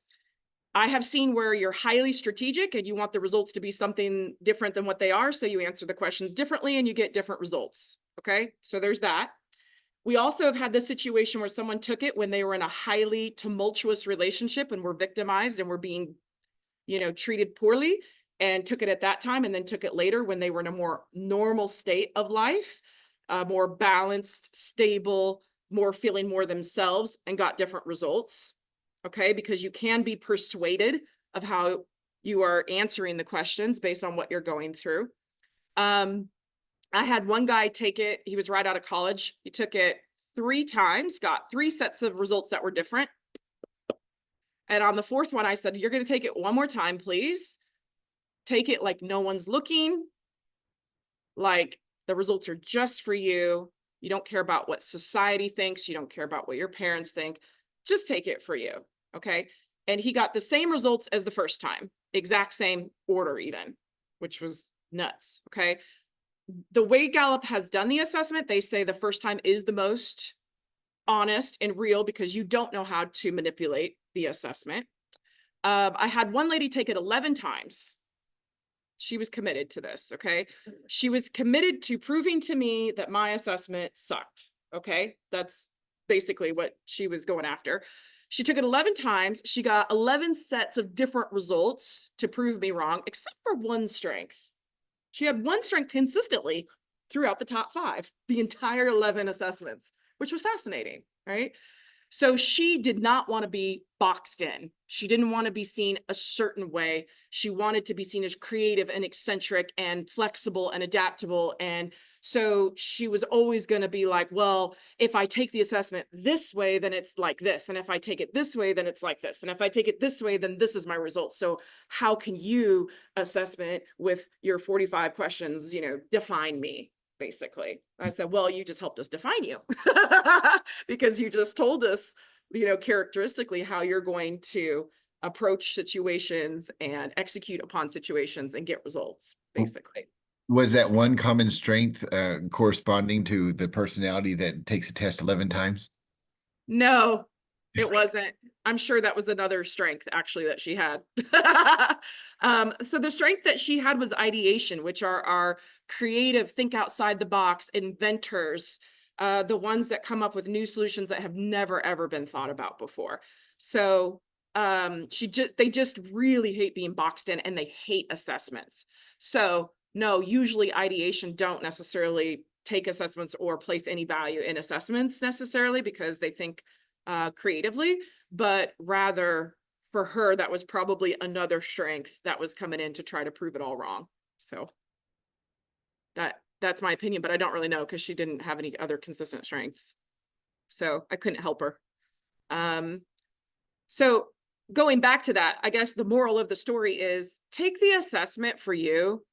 I have seen where you're highly strategic and you want the results to be something different than what they are. So you answer the questions differently and you get different results. Okay. So there's that. We also have had this situation where someone took it when they were in a highly tumultuous relationship and were victimized and were being, treated poorly, and took it at that time, and then took it later when they were in a more normal state of life, more balanced, stable, more feeling more themselves, and got different results. Okay, because you can be persuaded of how you are answering the questions based on what you're going through. I had one guy take it. He was right out of college. He took it 3 times, got 3 sets of results that were different. And on the 4th one, I said, you're going to take it one more time, please. Take it like no one's looking. Like the results are just for you. You don't care about what society thinks. You don't care about what your parents think. Just take it for you. Okay. And he got the same results as the first time, exact same order even, which was nuts. Okay. The way Gallup has done the assessment, they say the first time is the most honest and real because you don't know how to manipulate the assessment. I had one lady take it 11 times. She was committed to this, okay? She was committed to proving to me that my assessment sucked, okay? That's basically what she was going after. She took it 11 times. She got 11 sets of different results to prove me wrong, except for one strength. She had one strength consistently throughout the top 5, the entire 11 assessments, which was fascinating, right? So she did not want to be boxed in. She didn't want to be seen a certain way. She wanted to be seen as creative and eccentric and flexible and adaptable. And so she was always going to be like, well, if I take the assessment this way, then it's like this. And if I take it this way, then it's like this. And if I take it this way, then this is my result. So how can you, assessment with your 45 questions, define me? Basically, I said, well, you just helped us define you because you just told us, characteristically how you're going to approach situations and execute upon situations and get results, basically. Was that one common strength corresponding to the personality that takes a test 11 times? No, it wasn't. I'm sure that was another strength actually that she had. So the strength that she had was ideation, which are our creative, think outside the box, inventors, the ones that come up with new solutions that have never, ever been thought about before. So they just really hate being boxed in and they hate assessments. So no, usually ideation don't necessarily take assessments or place any value in assessments necessarily because they think creatively, but rather for her, that was probably another strength that was coming in to try to prove it all wrong. So that's my opinion, but I don't really know because she didn't have any other consistent strengths. So I couldn't help her. So going back to that, I guess the moral of the story is take the assessment for you,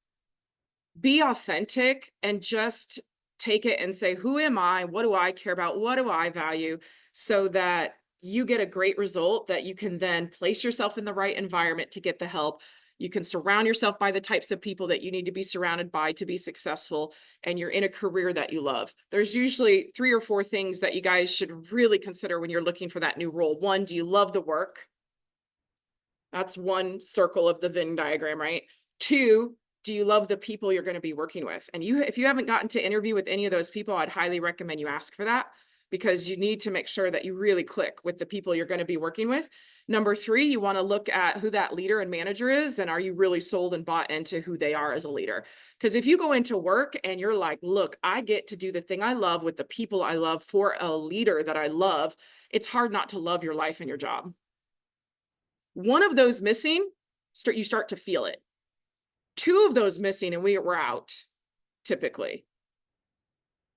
be authentic, and just take it and say, who am I? What do I care about? What do I value? So that you get a great result that you can then place yourself in the right environment to get the help. You can surround yourself by the types of people that you need to be surrounded by to be successful, and you're in a career that you love. There's usually 3 or 4 things that you guys should really consider when you're looking for that new role. 1, do you love the work? That's one circle of the Venn diagram, right? 2, do you love the people you're going to be working with? And if you haven't gotten to interview with any of those people, I'd highly recommend you ask for that, because you need to make sure that you really click with the people you're going to be working with. Number 3, you want to look at who that leader and manager is, and are you really sold and bought into who they are as a leader? Because if you go into work and you're like, look, I get to do the thing I love with the people I love for a leader that I love, it's hard not to love your life and your job. One of those missing, you start to feel it. 2 of those missing and we're out, typically.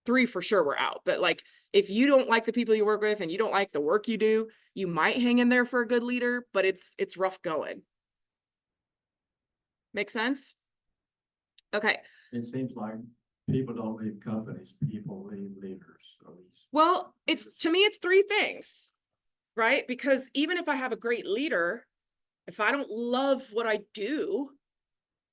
3 for sure we're out. But like, if you don't like the people you work with and you don't like the work you do, you might hang in there for a good leader, but it's rough going. Make sense? Okay. It seems like people don't leave companies, people leave leaders. Well, to me, it's 3 things, right? Because even if I have a great leader, if I don't love what I do,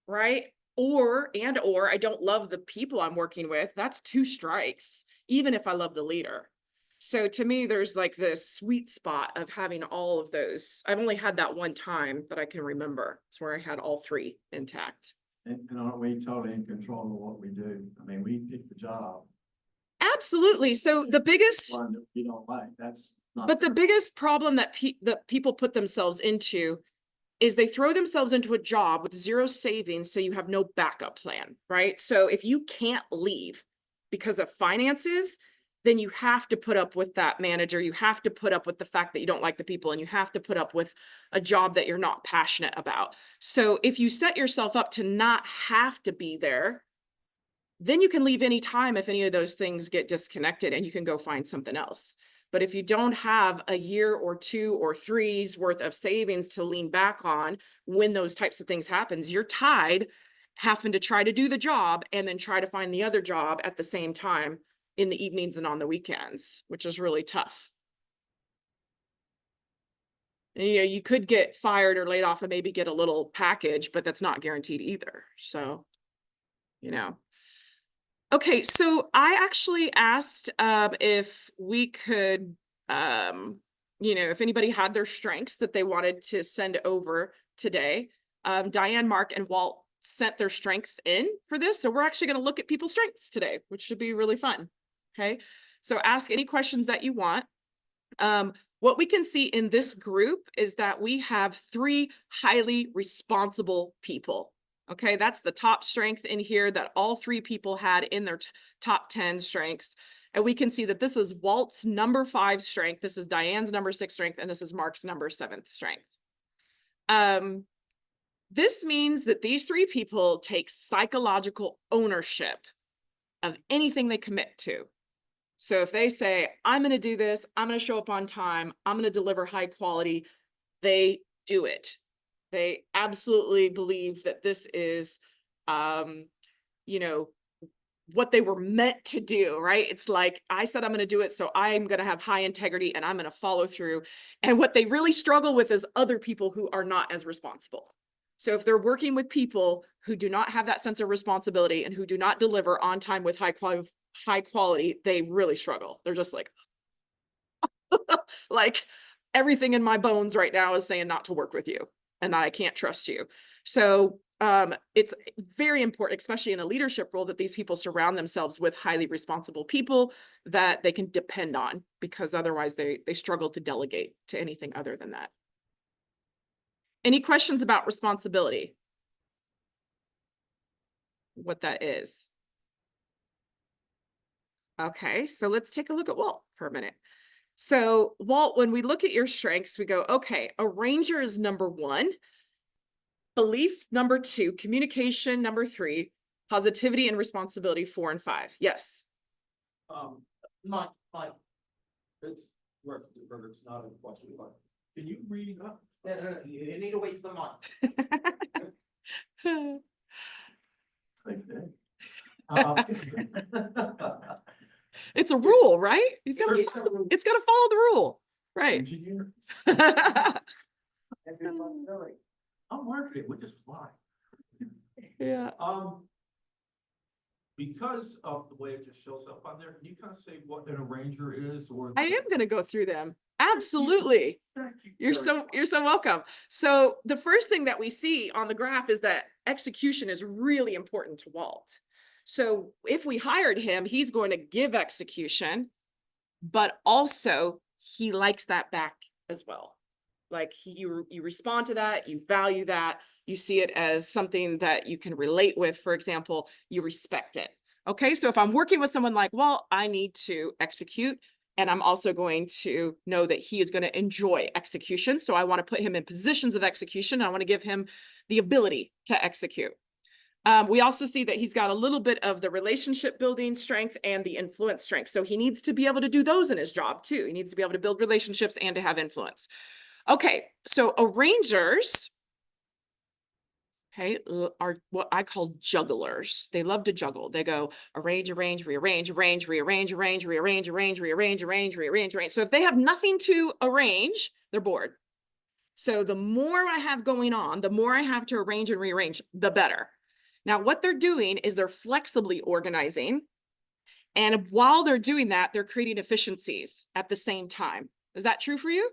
right? Or I don't love the people I'm working with, that's 2 strikes, even if I love the leader. So to me, there's like this sweet spot of having all of those. I've only had that one time that I can remember. It's where I had all 3 intact. And aren't we totally in control of what we do? I mean, we pick the job. Absolutely. So the biggest one that we don't like, that's not. But the biggest problem that people put themselves into is they throw themselves into a job with 0 savings, so you have no backup plan, right? So if you can't leave because of finances, then you have to put up with that manager. You have to put up with the fact that you don't like the people, and you have to put up with a job that you're not passionate about. So if you set yourself up to not have to be there, then you can leave any time if any of those things get disconnected and you can go find something else. But if you don't have a year or 2 or 3's worth of savings to lean back on when those types of things happens, you're tied having to try to do the job and then try to find the other job at the same time in the evenings and on the weekends, which is really tough. And, you know, you could get fired or laid off and maybe get a little package, but that's not guaranteed either. So, you know. Okay, so I actually asked if we could, you know, if anybody had their strengths that they wanted to send over today. Diane, Mark, and Walt sent their strengths in for this. So we're actually going to look at people's strengths today, which should be really fun. Okay, so ask any questions that you want. What we can see in this group is that we have 3 highly responsible people. Okay, that's the top strength in here that all 3 people had in their top 10 strengths. And we can see that this is Walt's number 5 strength, this is Diane's number 6 strength, and this is Mark's number 7th strength. This means that these 3 people take psychological ownership of anything they commit to. So if they say, I'm going to do this, I'm going to show up on time, I'm going to deliver high quality, they do it. They absolutely believe that this is, you know, what they were meant to do, right? It's like, I said I'm going to do it, so I'm going to have high integrity and I'm going to follow through. And what they really struggle with is other people who are not as responsible. So if they're working with people who do not have that sense of responsibility and who do not deliver on time with high quality, they really struggle. They're just like, like everything in my bones right now is saying not to work with you and that I can't trust you. So it's very important, especially in a leadership role, that these people surround themselves with highly responsible people that they can depend on, because otherwise they struggle to delegate to anything other than that. Any questions about responsibility? What that is? Okay, so let's take a look at Walt for a minute. So Walt, when we look at your strengths, we go, okay, arranger is number 1, belief number 2, communication number 3, positivity and responsibility 4 and 5. Yes. Mike, it's not a question, but can you read up? You need to wait for the mic. It's a rule, right? It's got to follow the rule, right? I'm marketing, we just fly. Yeah. Because of the way it just shows up on there, can you kind of say what an arranger is, or? I am going to go through them. Absolutely. You're so welcome. So the first thing that we see on the graph is that execution is really important to Walt. So if we hired him, he's going to give execution, but also he likes that back as well. Like you respond to that, you value that, you see it as something that you can relate with. For example, you respect it. Okay, so if I'm working with someone like, well, I need to execute, and I'm also going to know that he is going to enjoy execution. So I want to put him in positions of execution. I want to give him the ability to execute. We also see that he's got a little bit of the relationship building strength and the influence strength. So he needs to be able to do those in his job too. He needs to be able to build relationships and to have influence. Okay, so arrangers, okay, are what I call jugglers. They love to juggle. They go arrange, rearrange, rearrange. So if they have nothing to arrange, they're bored. So the more I have going on, the more I have to arrange and rearrange, the better. Now, what they're doing is they're flexibly organizing. And while they're doing that, they're creating efficiencies at the same time. Is that true for you?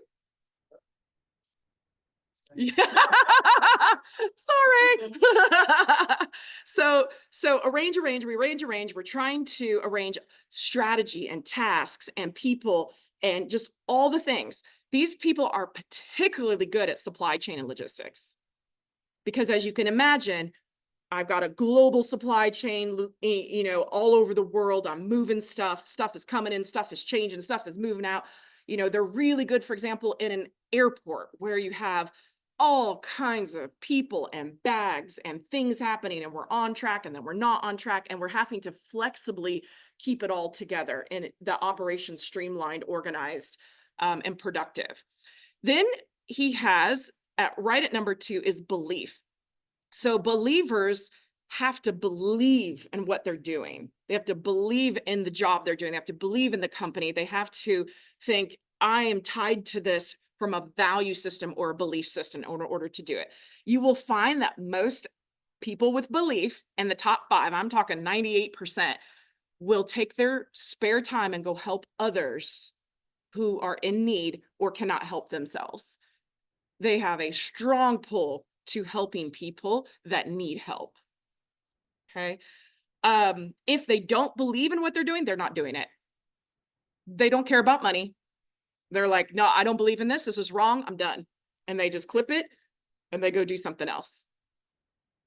Yeah. Sorry. So arrange, rearrange. We're trying to arrange strategy and tasks and people and just all the things. These people are particularly good at supply chain and logistics, because as you can imagine, I've got a global supply chain, you know, all over the world. I'm moving stuff is coming in, stuff is changing, stuff is moving out. You know, they're really good, for example, in an airport where you have all kinds of people and bags and things happening, and we're on track and then we're not on track, and we're having to flexibly keep it all together and the operation streamlined, organized, and productive. Then he has right at number 2 is belief. So believers have to believe in what they're doing. They have to believe in the job they're doing. They have to believe in the company. They have to think, I am tied to this from a value system or a belief system in order to do it. You will find that most people with belief in the top 5, I'm talking 98%, will take their spare time and go help others who are in need or cannot help themselves. They have a strong pull to helping people that need help. Okay. If they don't believe in what they're doing, they're not doing it. They don't care about money. They're like, no, I don't believe in this. This is wrong. I'm done. And they just clip it and they go do something else.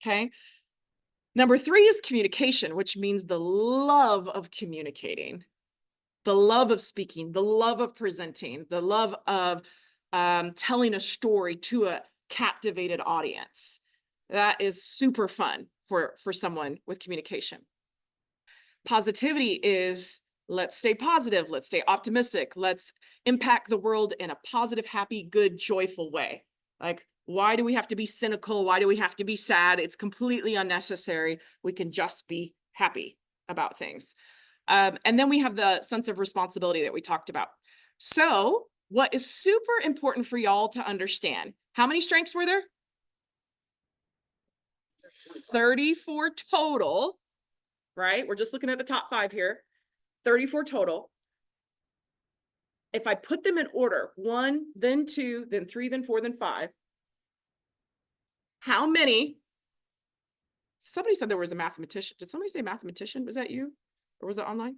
Okay. Number 3 is communication, which means the love of communicating, the love of speaking, the love of presenting, the love of telling a story to a captivated audience. That is super fun for someone with communication. Positivity is, let's stay positive, let's stay optimistic, let's impact the world in a positive, happy, good, joyful way. Like, why do we have to be cynical? Why do we have to be sad? It's completely unnecessary. We can just be happy about things. And then we have the sense of responsibility that we talked about. So what is super important for y'all to understand, how many strengths were there? 34 total, right? We're just looking at the top 5 here. 34 total. If I put them in order, 1, then 2, then 3, then 4, then 5, how many? Somebody said there was a mathematician. Did somebody say mathematician? Was that you? Or was it online?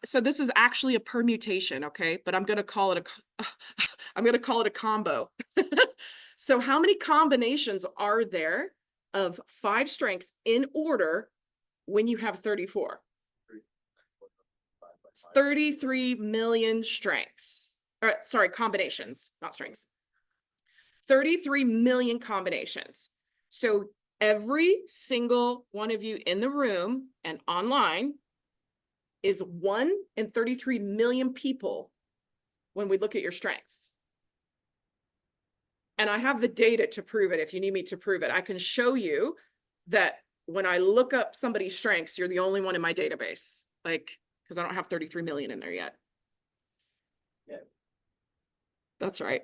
So this is actually a permutation, okay? But I'm going to call it a combo. So how many combinations are there of 5 strengths in order when you have 34? 33 million strengths. Or, sorry, combinations, not strengths. 33 million combinations. So every single one of you in the room and online is 1 in 33 million people when we look at your strengths. And I have the data to prove it. If you need me to prove it, I can show you that when I look up somebody's strengths, you're the only one in my database. Like, because I don't have 33 million in there yet. Yeah. That's right.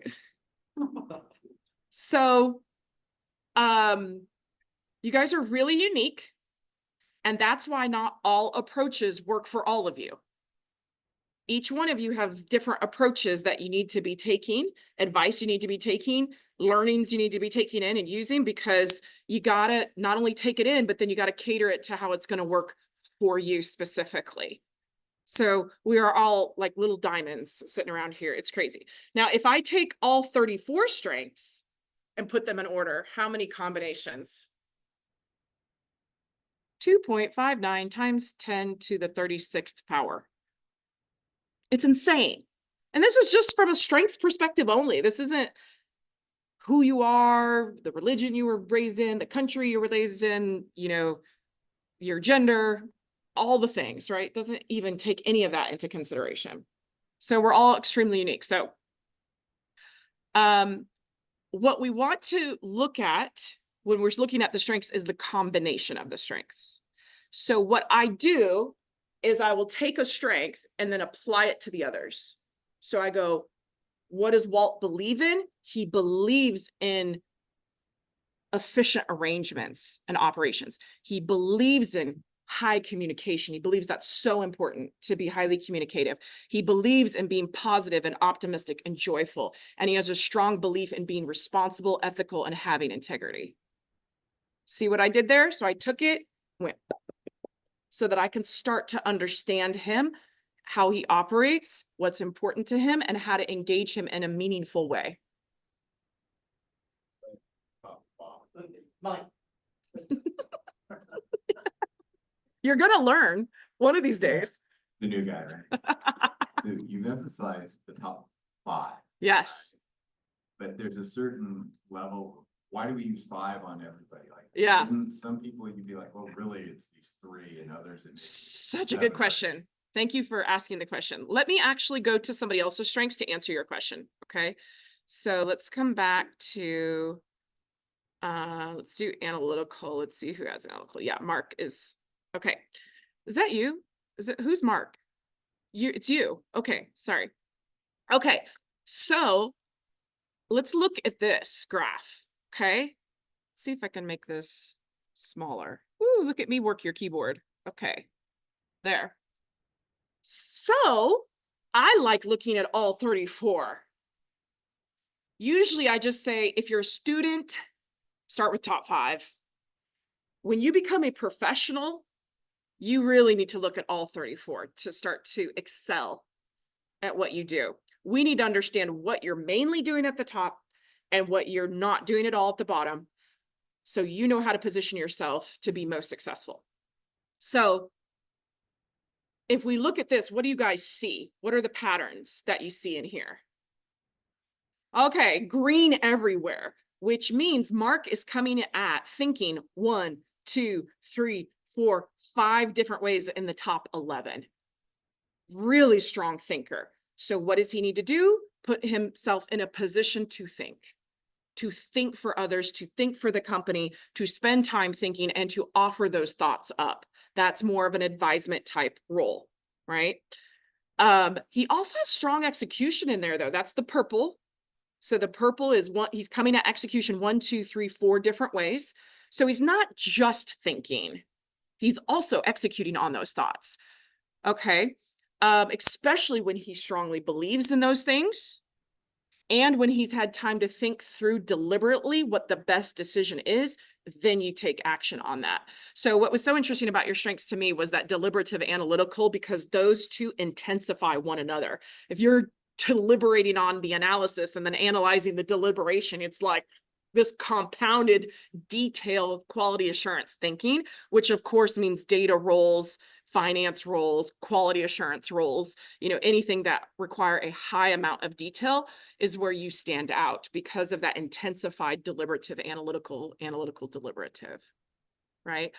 So, you guys are really unique. And that's why not all approaches work for all of you. Each one of you have different approaches that you need to be taking, advice you need to be taking, learnings you need to be taking in and using, because you gotta not only take it in, but then you gotta cater it to how it's gonna work for you specifically. So we are all like little diamonds sitting around here. It's crazy. Now, if I take all 34 strengths and put them in order, how many combinations? 2.59 times 10 to the 36th power. It's insane. And this is just from a strengths perspective only. This isn't who you are, the religion you were raised in, the country you were raised in, you know, your gender, all the things, right? It doesn't even take any of that into consideration. So we're all extremely unique. So what we want to look at when we're looking at the strengths is the combination of the strengths. So what I do is I will take a strength and then apply it to the others. So I go, what does Walt believe in? He believes in efficient arrangements and operations. He believes in high communication. He believes that's so important to be highly communicative. He believes in being positive and optimistic and joyful. And he has a strong belief in being responsible, ethical, and having integrity. See what I did there? So I took it, went, so that I can start to understand him, how he operates, what's important to him, and how to engage him in a meaningful way. You're gonna learn one of these days. The new guy, right? So you've emphasized the top 5. Yes. but there's a certain level. Why do we use 5 on everybody? Like, Yeah. some people you'd be like, well, really, it's these 3, and others. Such a good question. Thank you for asking the question. Let me actually go to somebody else's strengths to answer your question. Okay. So let's come back to, let's do analytical. Let's see who has analytical. Yeah, Mark is, okay. Is that you? Who's Mark? It's you. Okay. Sorry. Okay. So let's look at this graph. Okay. Let's see if I can make this smaller. Ooh, look at me work your keyboard. Okay. There. So I like looking at all 34. Usually I just say, if you're a student, start with top 5. When you become a professional, you really need to look at all 34 to start to excel at what you do. We need to understand what you're mainly doing at the top and what you're not doing at all at the bottom, so you know how to position yourself to be most successful. So if we look at this, what do you guys see? What are the patterns that you see in here? Okay, green everywhere, which means Mark is coming at thinking 1, 2, 3, 4, 5 different ways in the top 11. Really strong thinker. So what does he need to do? Put himself in a position to think for others, to think for the company, to spend time thinking, and to offer those thoughts up. That's more of an advisement type role, right? He also has strong execution in there, though. That's the purple. So the purple is he's coming at execution 1, 2, 3, 4 different ways. So he's not just thinking, he's also executing on those thoughts. Okay. Especially when he strongly believes in those things, and when he's had time to think through deliberately what the best decision is, then you take action on that. So what was so interesting about your strengths to me was that deliberative analytical, because those two intensify one another. If you're deliberating on the analysis and then analyzing the deliberation, it's like this compounded, detailed quality assurance thinking, which of course means data roles, finance roles, quality assurance roles, anything that require a high amount of detail is where you stand out because of that intensified deliberative analytical deliberative, right?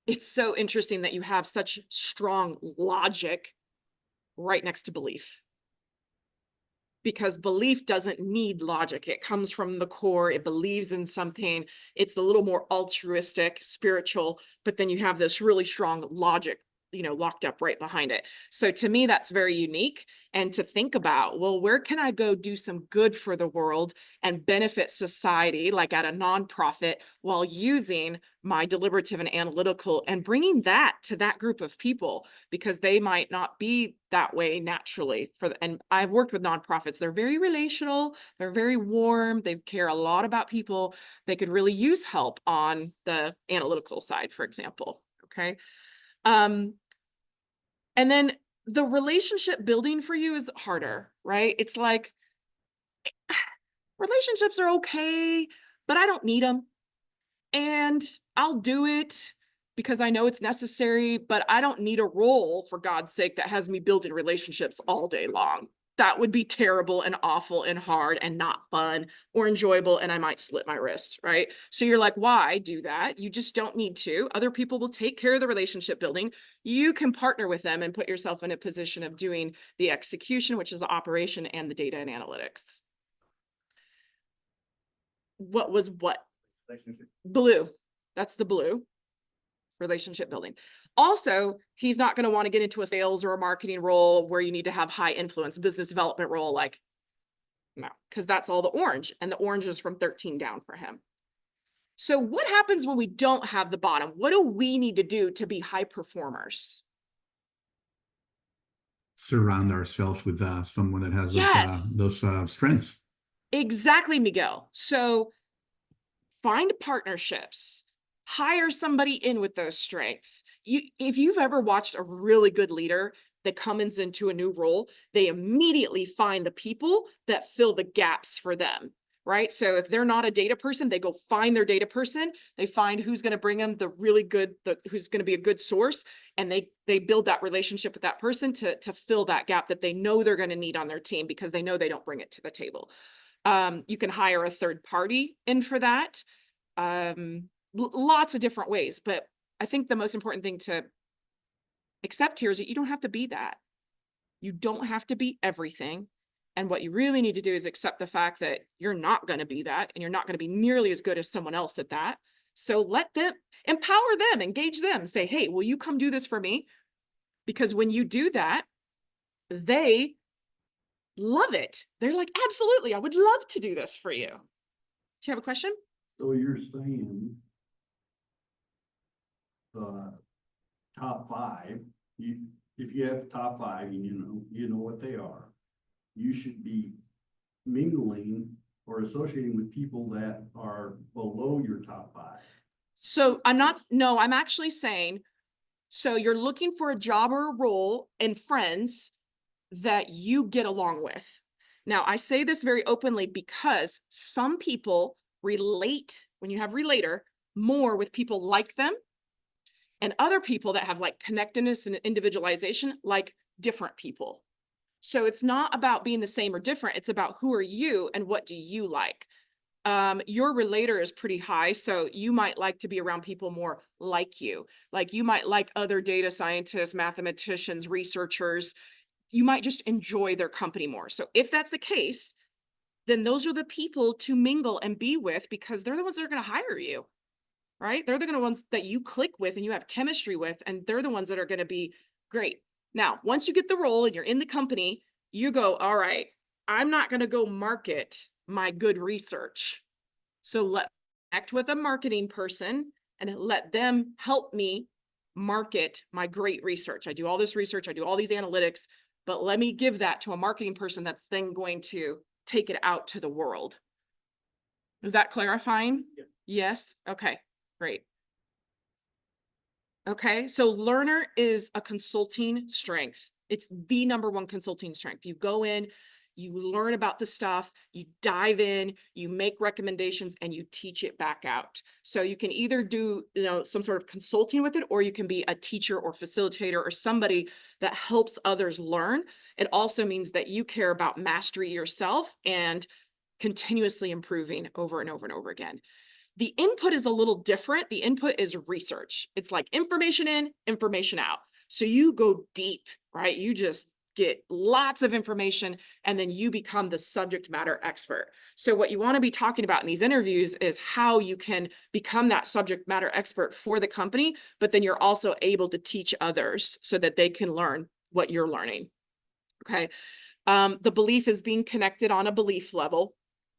It's so interesting that you have such strong logic right next to belief, because belief doesn't need logic. It comes from the core. It believes in something. It's a little more altruistic, spiritual, but then you have this really strong logic, locked up right behind it. So to me, that's very unique. And to think about, well, where can I go do some good for the world and benefit society, like at a nonprofit, while using my deliberative and analytical and bringing that to that group of people, because they might not be that way naturally. And I've worked with nonprofits. They're very relational. They're very warm. They care a lot about people. They could really use help on the analytical side, for example. Okay. And then the relationship building for you is harder, right? It's like, relationships are okay, but I don't need them. And I'll do it because I know it's necessary, but I don't need a role, for God's sake, that has me building relationships all day long. That would be terrible and awful and hard and not fun or enjoyable, and I might slit my wrist, right? So you're like, why do that? You just don't need to. Other people will take care of the relationship building. You can partner with them and put yourself in a position of doing the execution, which is the operation, and the data and analytics. What was what? Blue. That's the blue. Relationship building. Also, he's not going to want to get into a sales or a marketing role where you need to have high influence, business development role, no, because that's all the orange, and the orange is from 13 down for him. So what happens when we don't have the bottom? What do we need to do to be high performers? Surround ourselves with someone that has Yes. those strengths. Exactly, Miguel. So find partnerships. Hire somebody in with those strengths. If you've ever watched a really good leader that comes into a new role, they immediately find the people that fill the gaps for them. right? So if they're not a data person, they go find their data person. They find who's going to bring them the really good, who's going to be a good source. And they build that relationship with that person to fill that gap that they know they're going to need on their team because they know they don't bring it to the table. You can hire a third party in for that. Lots of different ways, but I think the most important thing to accept here is that you don't have to be that. You don't have to be everything. And what you really need to do is accept the fact that you're not going to be that, and you're not going to be nearly as good as someone else at that. So let them, empower them, engage them, say, hey, will you come do this for me? Because when you do that, they love it. They're like, absolutely, I would love to do this for you. Do you have a question? So you're saying the top five, if you have the top five and you know what they are, you should be mingling or associating with people that are below your top five. So I'm actually saying, so you're looking for a job or a role and friends that you get along with. Now, I say this very openly because some people relate, when you have relator, more with people like them, and other people that have like connectedness and individualization like different people. So it's not about being the same or different. It's about who are you and what do you like? Your relator is pretty high, so you might like to be around people more like you. Like you might like other data scientists, mathematicians, researchers. You might just enjoy their company more. So if that's the case, then those are the people to mingle and be with because they're the ones that are going to hire you, right? They're the ones that you click with and you have chemistry with, and they're the ones that are going to be great. Now, once you get the role and you're in the company, you go, all right, I'm not going to go market my good research. So let me connect with a marketing person and let them help me market my great research. I do all this research, I do all these analytics, but let me give that to a marketing person that's then going to take it out to the world. Is that clarifying? Yeah. Yes? Okay, great. Okay, so learner is a consulting strength. It's the number one consulting strength. You go in, you learn about the stuff, you dive in, you make recommendations, and you teach it back out. So you can either do, some sort of consulting with it, or you can be a teacher or facilitator or somebody that helps others learn. It also means that you care about mastery yourself and continuously improving over and over and over again. The input is a little different. The input is research. It's like information in, information out. So you go deep, right? You just get lots of information and then you become the subject matter expert. So what you want to be talking about in these interviews is how you can become that subject matter expert for the company, but then you're also able to teach others so that they can learn what you're learning. Okay. The belief is being connected on a belief level.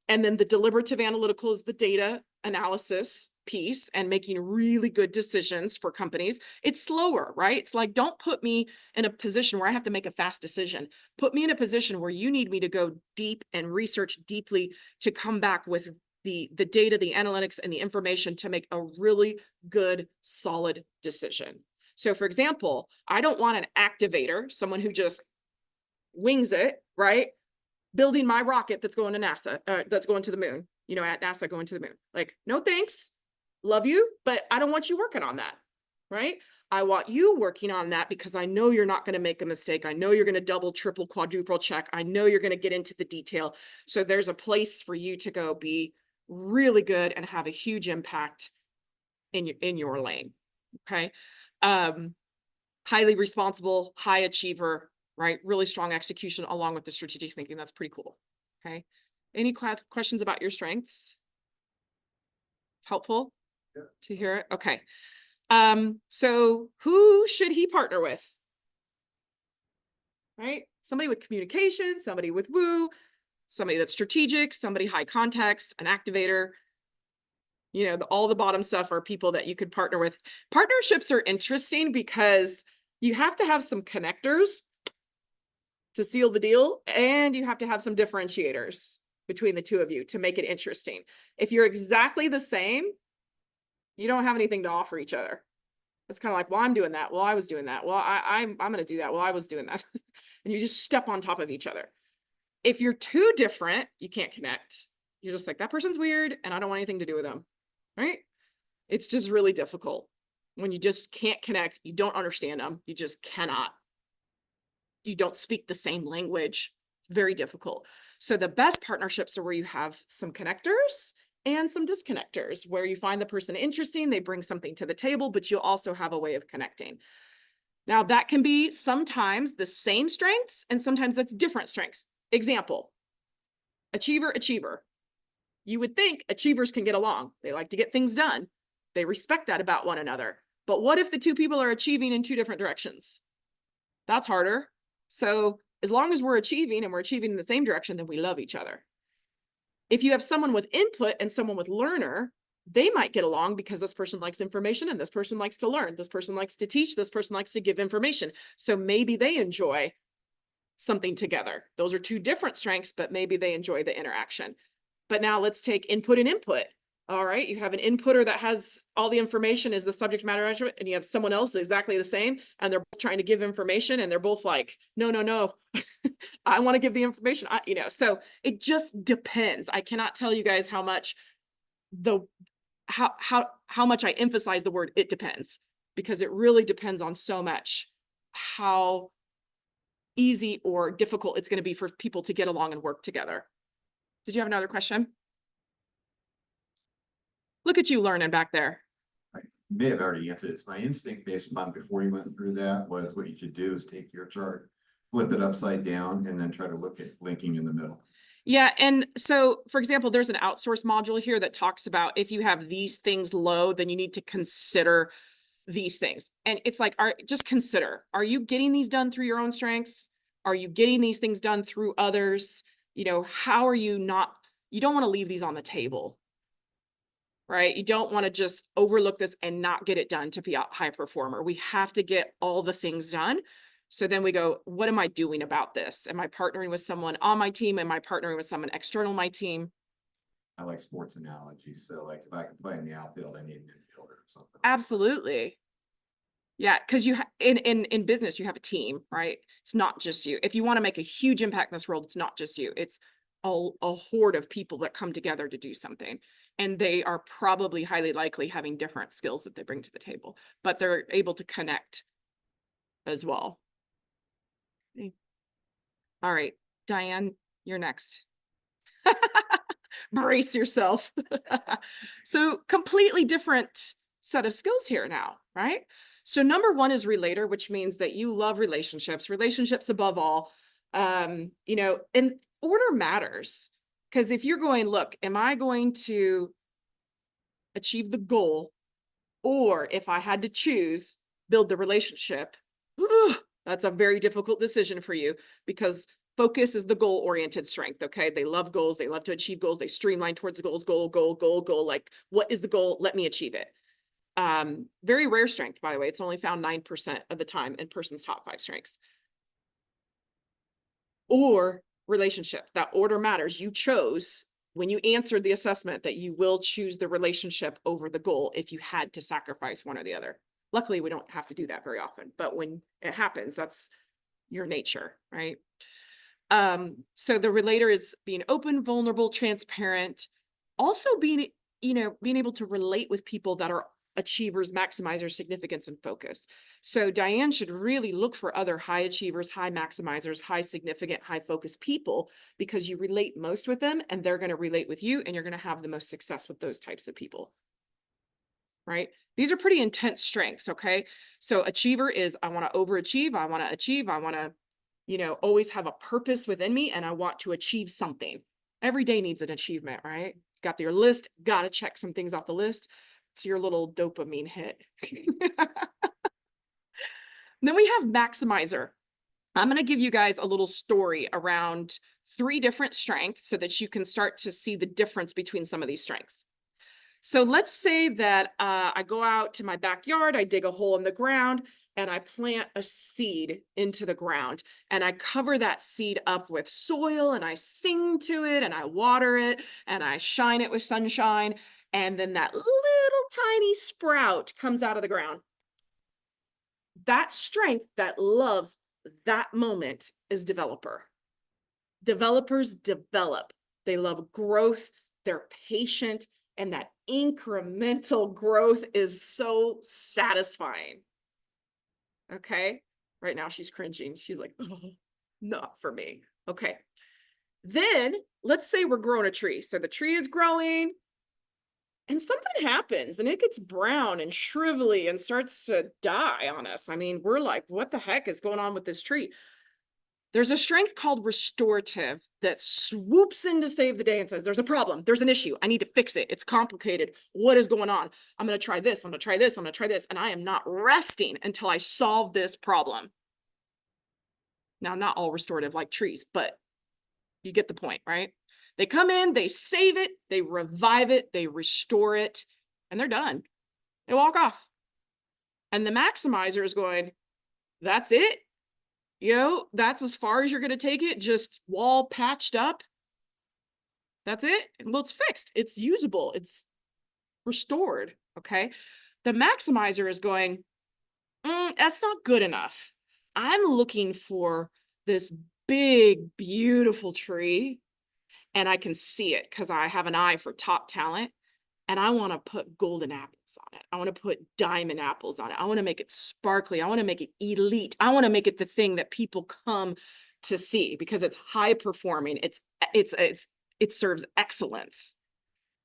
And then the deliberative analytical is the data analysis piece and making really good decisions for companies. It's slower, right? It's like, don't put me in a position where I have to make a fast decision. Put me in a position where you need me to go deep and research deeply to come back with the data, the analytics, and the information to make a really good, solid decision. So for example, I don't want an activator, someone who just wings it, right? Building my rocket that's going to NASA, that's going to the moon, at NASA going to the moon. Like, no thanks, love you, but I don't want you working on that, right? I want you working on that because I know you're not going to make a mistake. I know you're going to double, triple, quadruple check. I know you're going to get into the detail. So there's a place for you to go be really good and have a huge impact in your lane, okay? Highly responsible, high achiever, right? Really strong execution along with the strategic thinking. That's pretty cool. Okay. Any questions about your strengths? It's helpful to hear it. Okay. So who should he partner with? Right? Somebody with communication, somebody with woo, somebody that's strategic, somebody high context, an activator. All the bottom stuff are people that you could partner with. Partnerships are interesting because you have to have some connectors to seal the deal, and you have to have some differentiators between the two of you to make it interesting. If you're exactly the same, you don't have anything to offer each other. It's kind of like, well, I'm doing that. Well, I was doing that. Well, I'm going to do that. Well, I was doing that. And you just step on top of each other. If you're too different, you can't connect. You're just like, that person's weird and I don't want anything to do with them, right? It's just really difficult when you just can't connect. You don't understand them. You just cannot. You don't speak the same language. It's very difficult. So the best partnerships are where you have some connectors and some disconnectors, where you find the person interesting, they bring something to the table, but you also have a way of connecting. Now that can be sometimes the same strengths and sometimes that's different strengths. Example, achiever, achiever. You would think achievers can get along. They like to get things done. They respect that about one another. But what if the two people are achieving in two different directions? That's harder. So as long as we're achieving and we're achieving in the same direction, then we love each other. If you have someone with input and someone with learner, they might get along because this person likes information and this person likes to learn. This person likes to teach. This person likes to give information. So maybe they enjoy something together. Those are two different strengths, but maybe they enjoy the interaction. But now let's take input and input. All right, you have an inputter that has all the information, is the subject matter expert, and you have someone else exactly the same, and they're both trying to give information, and they're both like, no, no, no, I want to give the information. So it just depends. I cannot tell you guys how much how much I emphasize the word "it depends," because it really depends on so much how easy or difficult it's going to be for people to get along and work together. Did you have another question? Look at you learning back there. I may have already answered this. My instinct based upon before you went through that was what you should do is take your chart, flip it upside down, and then try to look at linking in the middle. Yeah. And so, for example, there's an outsource module here that talks about if you have these things low, then you need to consider these things. And it's like, just consider, are you getting these done through your own strengths? Are you getting these things done through others? How are you not, you don't want to leave these on the table, right? You don't want to just overlook this and not get it done to be a high performer. We have to get all the things done. So then we go, what am I doing about this? Am I partnering with someone on my team? Am I partnering with someone external to my team? I like sports analogies. So like if I can play in the outfield, I need an infielder or something. Absolutely. Yeah, because in business, you have a team, right? It's not just you. If you want to make a huge impact in this world, it's not just you. It's a horde of people that come together to do something. And they are probably highly likely having different skills that they bring to the table, but they're able to connect as well. All right, Diane, you're next. Brace yourself. So completely different set of skills here now, right? So number one is relator, which means that you love relationships above all. And order matters, because if you're going, look, am I going to achieve the goal, or if I had to choose, build the relationship, that's a very difficult decision for you, because focus is the goal-oriented strength, okay? They love goals. They love to achieve goals. They streamline towards the goals, goal. Like, what is the goal? Let me achieve it. Very rare strength, by the way. It's only found 9% of the time in person's top 5 strengths. Or relationship. That order matters. You chose, when you answered the assessment, that you will choose the relationship over the goal if you had to sacrifice one or the other. Luckily, we don't have to do that very often, but when it happens, that's your nature, right? So the relator is being open, vulnerable, transparent, also being able to relate with people that are achievers, maximizers, significance, and focus. So Diane should really look for other high achievers, high maximizers, high significant, high focus people, because you relate most with them and they're going to relate with you, and you're going to have the most success with those types of people. Right? These are pretty intense strengths. Okay. So achiever is, I want to overachieve. I want to achieve. I want to, always have a purpose within me, and I want to achieve something. Every day needs an achievement, right? Got your list, got to check some things off the list. It's your little dopamine hit. Then we have maximizer. I'm going to give you guys a little story around 3 different strengths so that you can start to see the difference between some of these strengths. So let's say that I go out to my backyard, I dig a hole in the ground, and I plant a seed into the ground, and I cover that seed up with soil, and I sing to it, and I water it, and I shine it with sunshine, and then that little tiny sprout comes out of the ground. That strength that loves that moment is developer. Developers develop. They love growth. they're patient, and that incremental growth is so satisfying. Okay. Right now she's cringing. She's like, oh, not for me. Okay. Then let's say we're growing a tree. So the tree is growing and something happens and it gets brown and shrivelly and starts to die on us. I mean, we're like, what the heck is going on with this tree? There's a strength called restorative that swoops in to save the day and says, there's a problem. There's an issue. I need to fix it. It's complicated. What is going on? I'm going to try this. I'm going to try this. I'm going to try this. And I am not resting until I solve this problem. Now, not all restorative like trees, but you get the point, right? They come in, they save it, they revive it, they restore it, and they're done. They walk off. And the maximizer is going, that's it? That's as far as you're going to take it, just wall patched up. That's it. Well, it's fixed. It's usable. It's restored. Okay. The maximizer is going, that's not good enough. I'm looking for this big, beautiful tree, and I can see it because I have an eye for top talent. And I want to put golden apples on it. I want to put diamond apples on it. I want to make it sparkly. I want to make it elite. I want to make it the thing that people come to see because it's high performing. It serves excellence.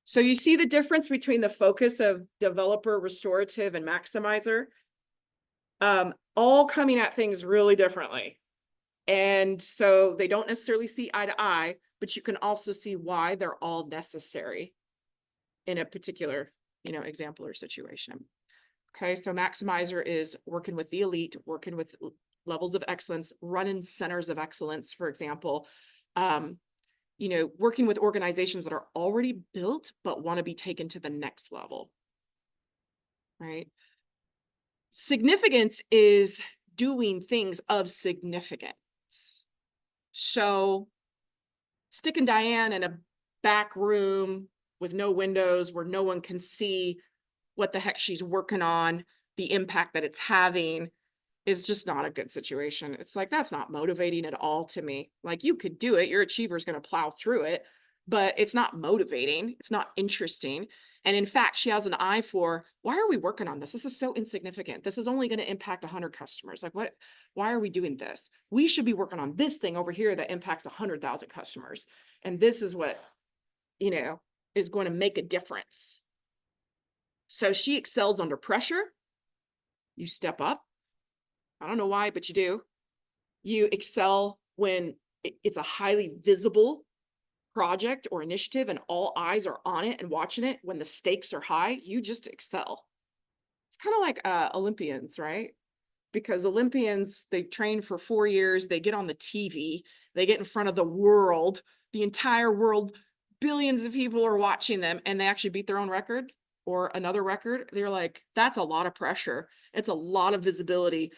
So you see the difference between the focus of developer, restorative, and maximizer, all coming at things really differently. And so they don't necessarily see eye to eye, but you can also see why they're all necessary in a particular, example or situation. Okay, so maximizer is working with the elite, working with levels of excellence, running centers of excellence, for example, working with organizations that are already built but want to be taken to the next level, right? Significance is doing things of significance. So sticking Diane in a back room with no windows where no one can see what the heck she's working on, the impact that it's having, is just not a good situation. It's like, that's not motivating at all to me. Like, you could do it, your achiever is going to plow through it, but it's not motivating. It's not interesting. And in fact, she has an eye for, why are we working on this? This is so insignificant. This is only going to impact 100 customers. Like, why are we doing this? We should be working on this thing over here that impacts 100,000 customers. And this is what, is going to make a difference. So she excels under pressure. You step up. I don't know why, but you do. You excel when it's a highly visible project or initiative and all eyes are on it and watching it. When the stakes are high, you just excel. It's kind of like Olympians, right? Because Olympians, they train for 4 years, they get on the TV, they get in front of the world, the entire world, billions of people are watching them, and they actually beat their own record or another record. They're like, that's a lot of pressure. It's a lot of visibility.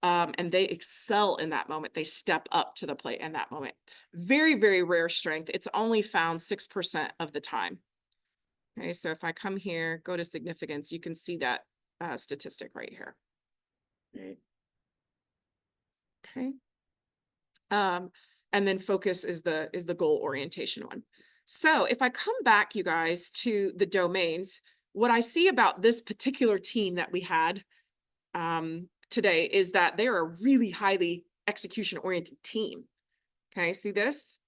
And they excel in that moment. They step up to the plate in that moment. Very, very rare strength. It's only found 6% of the time. Okay, so if I come here, go to significance, you can see that statistic right here. Right. Okay. And then focus is the goal orientation one. So if I come back, you guys, to the domains, what I see about this particular team that we had today is that they're a really highly execution-oriented team. Okay, see this?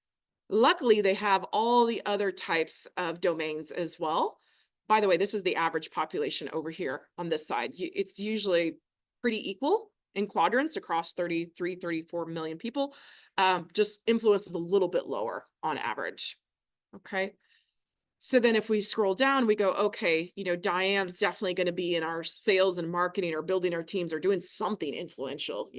Luckily, they have all the other types of domains as well. By the way, this is the average population over here on this side. It's usually pretty equal in quadrants across 33, 34 million people. Just influence is a little bit lower on average. Okay. So then if we scroll down, we go, okay, Diane's definitely going to be in our sales and marketing or building our teams or doing something influential,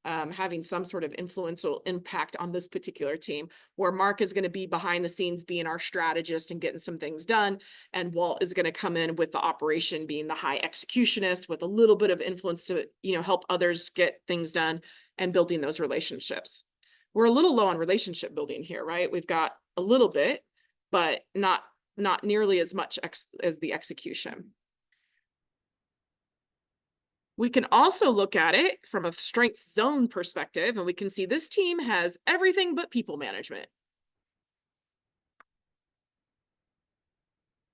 having some sort of influential impact on this particular team, where Mark is going to be behind the scenes being our strategist and getting some things done. And Walt is going to come in with the operation being the high executionist with a little bit of influence to, help others get things done and building those relationships. We're a little low on relationship building here, right? We've got a little bit, but not nearly as much as the execution. We can also look at it from a strength zone perspective, and we can see this team has everything but people management.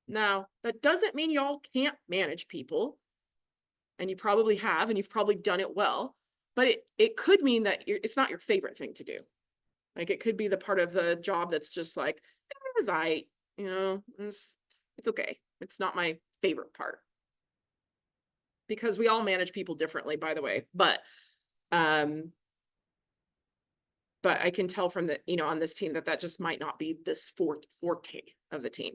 Now, that doesn't mean y'all can't manage people. And you probably have, and you've probably done it well, but it could mean that it's not your favorite thing to do. Like it could be the part of the job that's just like, it's okay. It's not my favorite part. Because we all manage people differently, by the way, but I can tell from the, on this team that just might not be this forte of the team.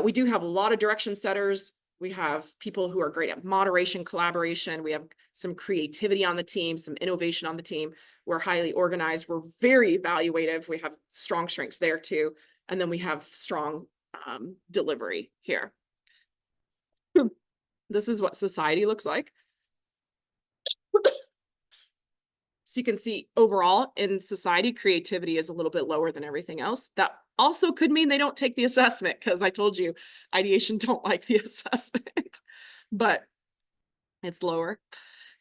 We do have a lot of direction setters. We have people who are great at moderation, collaboration. We have some creativity on the team, some innovation on the team. We're highly organized. We're very evaluative. We have strong strengths there too. And then we have strong delivery here. This is what society looks like. So you can see overall in society, creativity is a little bit lower than everything else. That also could mean they don't take the assessment, because I told you ideation don't like the assessment, but it's lower.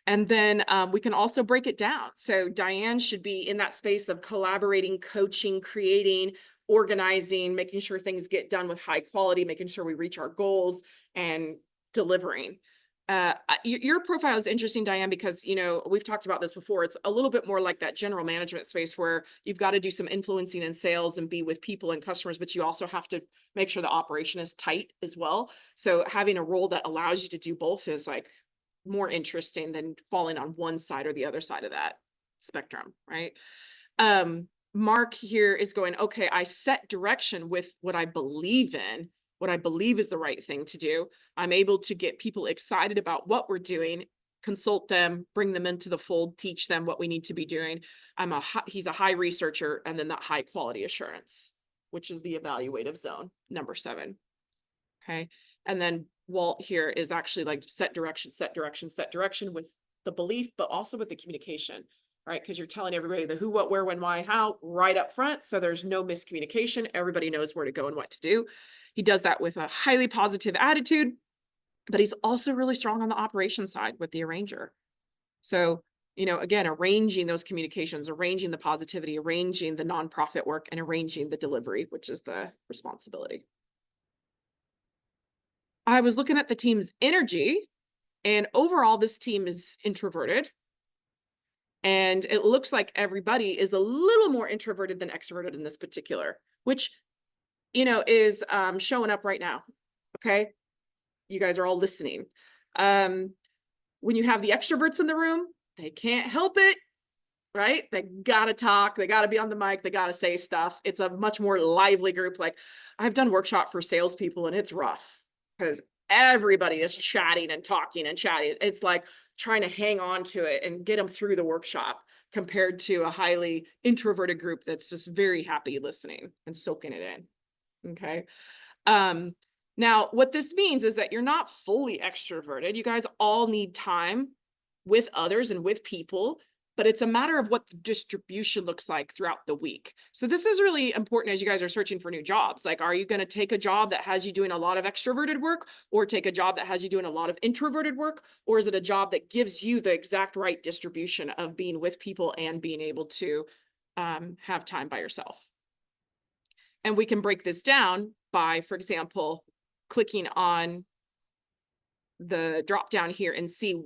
And then we can also break it down. So Diane should be in that space of collaborating, coaching, creating, organizing, making sure things get done with high quality, making sure we reach our goals, and delivering. Your profile is interesting, Diane, because, we've talked about this before. It's a little bit more like that general management space where you've got to do some influencing in sales and be with people and customers, but you also have to make sure the operation is tight as well. So having a role that allows you to do both is like more interesting than falling on one side or the other side of that spectrum, right? Mark here is going, okay, I set direction with what I believe in, what I believe is the right thing to do. I'm able to get people excited about what we're doing, consult them, bring them into the fold, teach them what we need to be doing. He's a high researcher, and then that high quality assurance, which is the evaluative zone, number 7. Okay. And then Walt here is actually like set direction with the belief, but also with the communication, right? Because you're telling everybody the who, what, where, when, why, how right up front. So there's no miscommunication. Everybody knows where to go and what to do. He does that with a highly positive attitude, but he's also really strong on the operation side with the arranger. So, again, arranging those communications, arranging the positivity, arranging the nonprofit work, and arranging the delivery, which is the responsibility. I was looking at the team's energy, and overall, this team is introverted. And it looks like everybody is a little more introverted than extroverted in this particular, which, is showing up right now. Okay. You guys are all listening. When you have the extroverts in the room, they can't help it, right? They got to talk. They got to be on the mic. They got to say stuff. It's a much more lively group. Like I've done workshop for salespeople, and it's rough because everybody is chatting and talking and chatting. It's like trying to hang on to it and get them through the workshop compared to a highly introverted group that's just very happy listening and soaking it in. Okay. Now what this means is that you're not fully extroverted. You guys all need time with others and with people, but it's a matter of what the distribution looks like throughout the week. So this is really important as you guys are searching for new jobs. Like, are you going to take a job that has you doing a lot of extroverted work, or take a job that has you doing a lot of introverted work? Or is it a job that gives you the exact right distribution of being with people and being able to have time by yourself? And we can break this down by, for example, clicking on the drop down here and see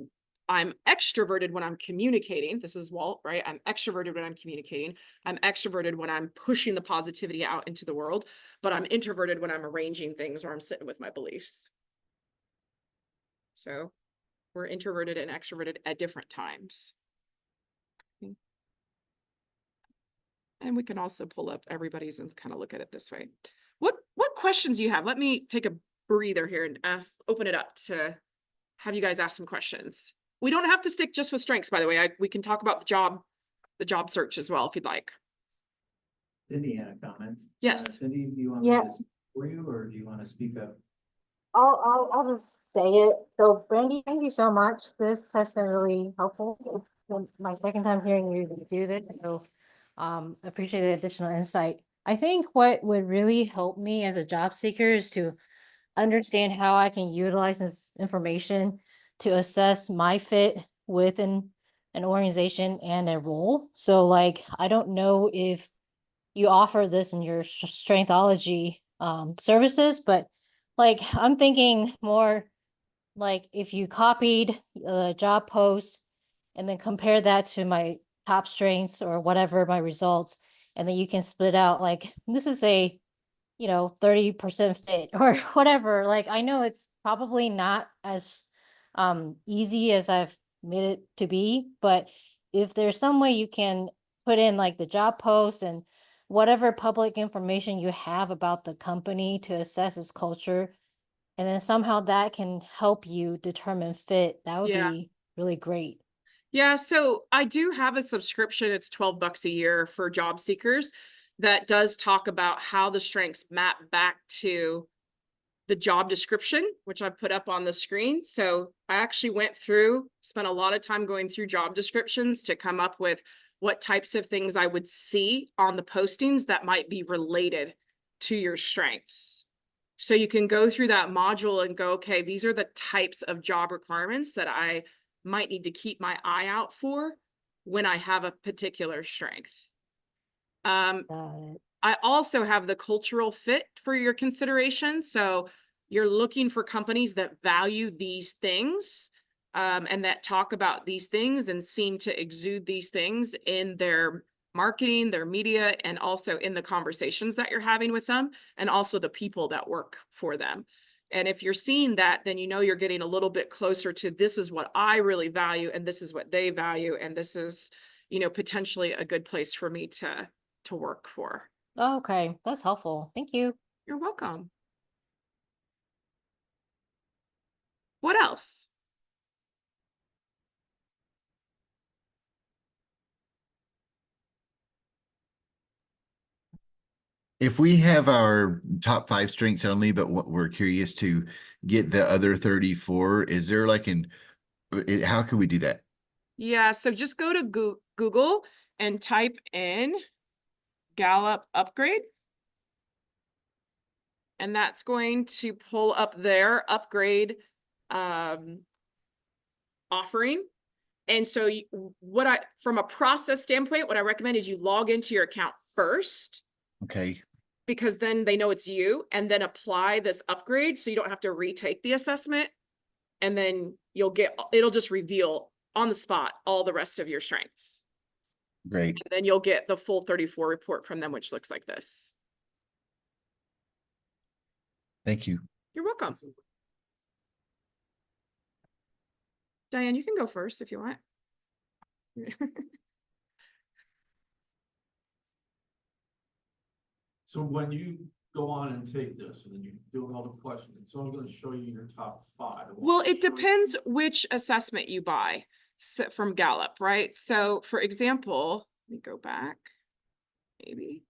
I'm extroverted when I'm communicating. This is Walt, right? I'm extroverted when I'm communicating. I'm extroverted when I'm pushing the positivity out into the world, but I'm introverted when I'm arranging things or I'm sitting with my beliefs. So we're introverted and extroverted at different times. And we can also pull up everybody's and kind of look at it this way. What questions do you have? Let me take a breather here and open it up to have you guys ask some questions. We don't have to stick just with strengths, by the way. We can talk about the job search as well, if you'd like. Cindy had a comment. Yes. Cindy, do you want me to speak for you, or do you want to speak up? I'll just say it. So Brandy, thank you so much. This has been really helpful. It's my second time hearing you do this, so appreciate the additional insight. I think what would really help me as a job seeker is to understand how I can utilize this information to assess my fit within an organization and a role. So like, I don't know if you offer this in your Strengthology services, but like, I'm thinking more like if you copied the job post and then compare that to my top strengths or whatever my results, and then you can split out like this is a 30% fit or whatever. Like I know it's probably not as easy as I've made it to be, but if there's some way you can put in like the job post and whatever public information you have about the company to assess its culture, and then somehow that can help you determine fit, that would Yeah. be really great. Yeah, so I do have a subscription. It's $12 a year for job seekers that does talk about how the strengths map back to the job description, which I put up on the screen. So I actually went through, spent a lot of time going through job descriptions to come up with what types of things I would see on the postings that might be related to your strengths. So you can go through that module and go, okay, these are the types of job requirements that I might need to keep my eye out for when I have a particular strength. I also have the cultural fit for your consideration. So you're looking for companies that value these things and that talk about these things and seem to exude these things in their marketing, their media, and also in the conversations that you're having with them, and also the people that work for them. And if you're seeing that, then you know you're getting a little bit closer to this is what I really value, and this is what they value, and this is, potentially a good place for me to work for. Okay, that's helpful. Thank you. You're welcome. What else? If we have our top 5 strengths only, but what we're curious to get the other 34, is there like how can we do that? Yeah, so just go to Google and type in Gallup upgrade. And that's going to pull up their upgrade offering. And so from a process standpoint, what I recommend is you log into your account first. Okay. Because then they know it's you, and then apply this upgrade so you don't have to retake the assessment. And then it'll just reveal on the spot all the rest of your strengths. Great. And then you'll get the full 34 report from them, which looks like this. Thank you. You're welcome. Diane, you can go first if you want. So when you go on and take this and then you do all the questions, it's only going to show you your top 5. Well, it depends which assessment you buy from Gallup, right? So for example, let me go back, maybe.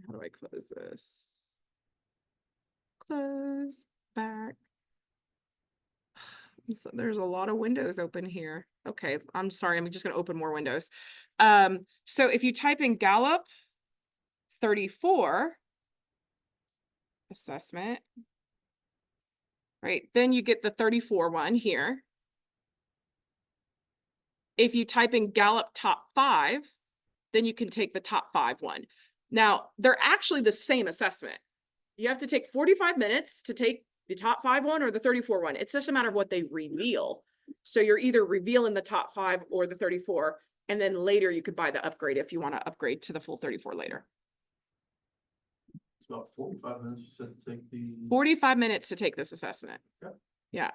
How do I close this? Close back. So there's a lot of windows open here. Okay, I'm sorry, I'm just going to open more windows. So if you type in Gallup 34 assessment, right, then you get the 34 one here. If you type in Gallup top 5, then you can take the top 5 one. Now, they're actually the same assessment. You have to take 45 minutes to take the top 5 one or the 34 one. It's just a matter of what they reveal. So you're either revealing the top 5 or the 34, and then later you could buy the upgrade if you want to upgrade to the full 34 later. It's about 45 minutes you said to take the 45 minutes to take this assessment. Okay. Yeah.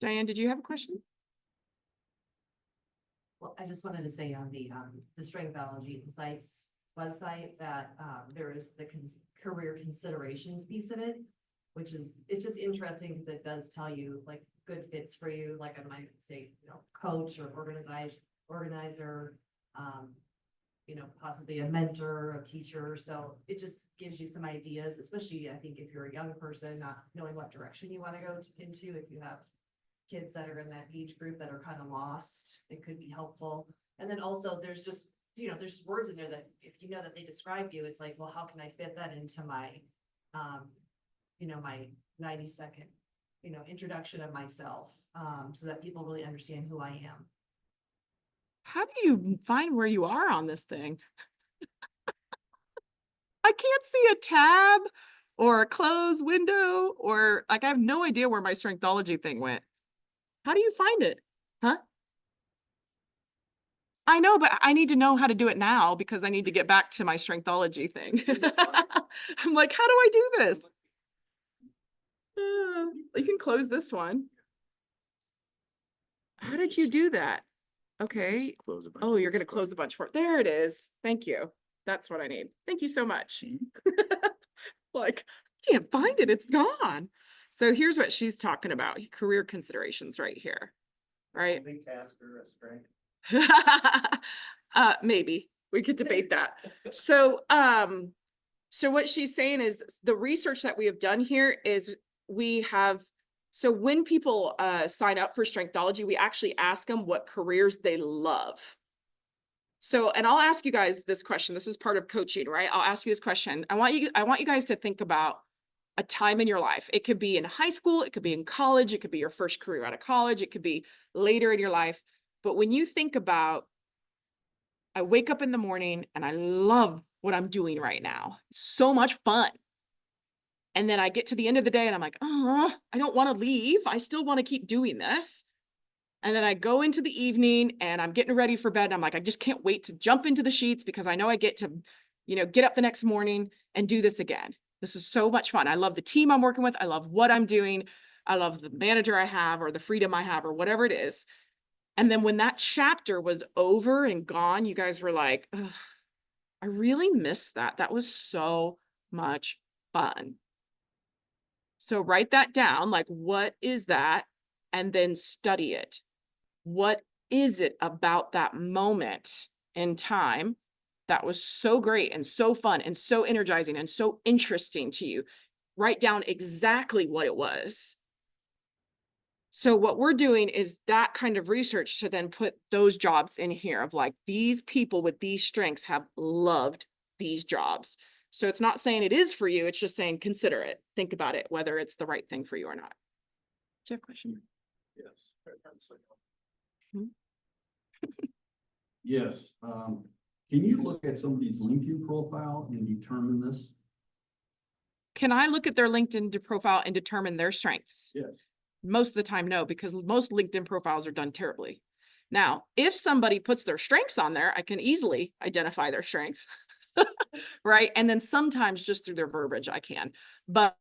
Diane, did you have a question? Well, I just wanted to say on the Strengthology Insights website that there is the career considerations piece of it, which it's just interesting because it does tell you like good fits for you. Like I might say, coach or organizer, possibly a mentor, a teacher. So it just gives you some ideas, especially I think if you're a young person, not knowing what direction you want to go into. If you have kids that are in that age group that are kind of lost, it could be helpful. And then also there's just, there's words in there that if you know that they describe you, it's like, well, how can I fit that into my, my 90-second, introduction of myself, so that people really understand who I am. How do you find where you are on this thing? I can't see a tab or a closed window, or like I have no idea where my Strengthology thing went. How do you find it? Huh? I know, but I need to know how to do it now because I need to get back to my Strengthology thing. I'm like, how do I do this? You can close this one. How did you do that? Okay. Oh, you're going to close a bunch for it. There it is. Thank you. That's what I need. Thank you so much. Like, I can't find it. It's gone. So here's what she's talking about. Career considerations right here. Right? Maybe we could debate that. So what she's saying is the research that we have done here is so when people sign up for Strengthology, we actually ask them what careers they love. So, and I'll ask you guys this question. This is part of coaching, right? I'll ask you this question. I want you guys to think about a time in your life. It could be in high school, it could be in college, it could be your first career out of college, it could be later in your life. But when you think about, I wake up in the morning and I love what I'm doing right now. It's so much fun. And then I get to the end of the day and I'm like, oh, I don't want to leave. I still want to keep doing this. And then I go into the evening and I'm getting ready for bed. And I'm like, I just can't wait to jump into the sheets because I know I get to, get up the next morning and do this again. This is so much fun. I love the team I'm working with. I love what I'm doing. I love the manager I have or the freedom I have or whatever it is. And then when that chapter was over and gone, you guys were like, I really missed that. That was so much fun. So write that down, like, what is that? And then study it. What is it about that moment in time that was so great and so fun and so energizing and so interesting to you? Write down exactly what it was. So what we're doing is that kind of research to then put those jobs in here of like, these people with these strengths have loved these jobs. So it's not saying it is for you. It's just saying, consider it. Think about it, whether it's the right thing for you or not. Do you have a question? Yes. Hmm? Yes. Can you look at somebody's LinkedIn profile and determine this? Can I look at their LinkedIn profile and determine their strengths? Yes. Most of the time, no, because most LinkedIn profiles are done terribly. Now, if somebody puts their strengths on there, I can easily identify their strengths, right? And then sometimes just through their verbiage, I can. But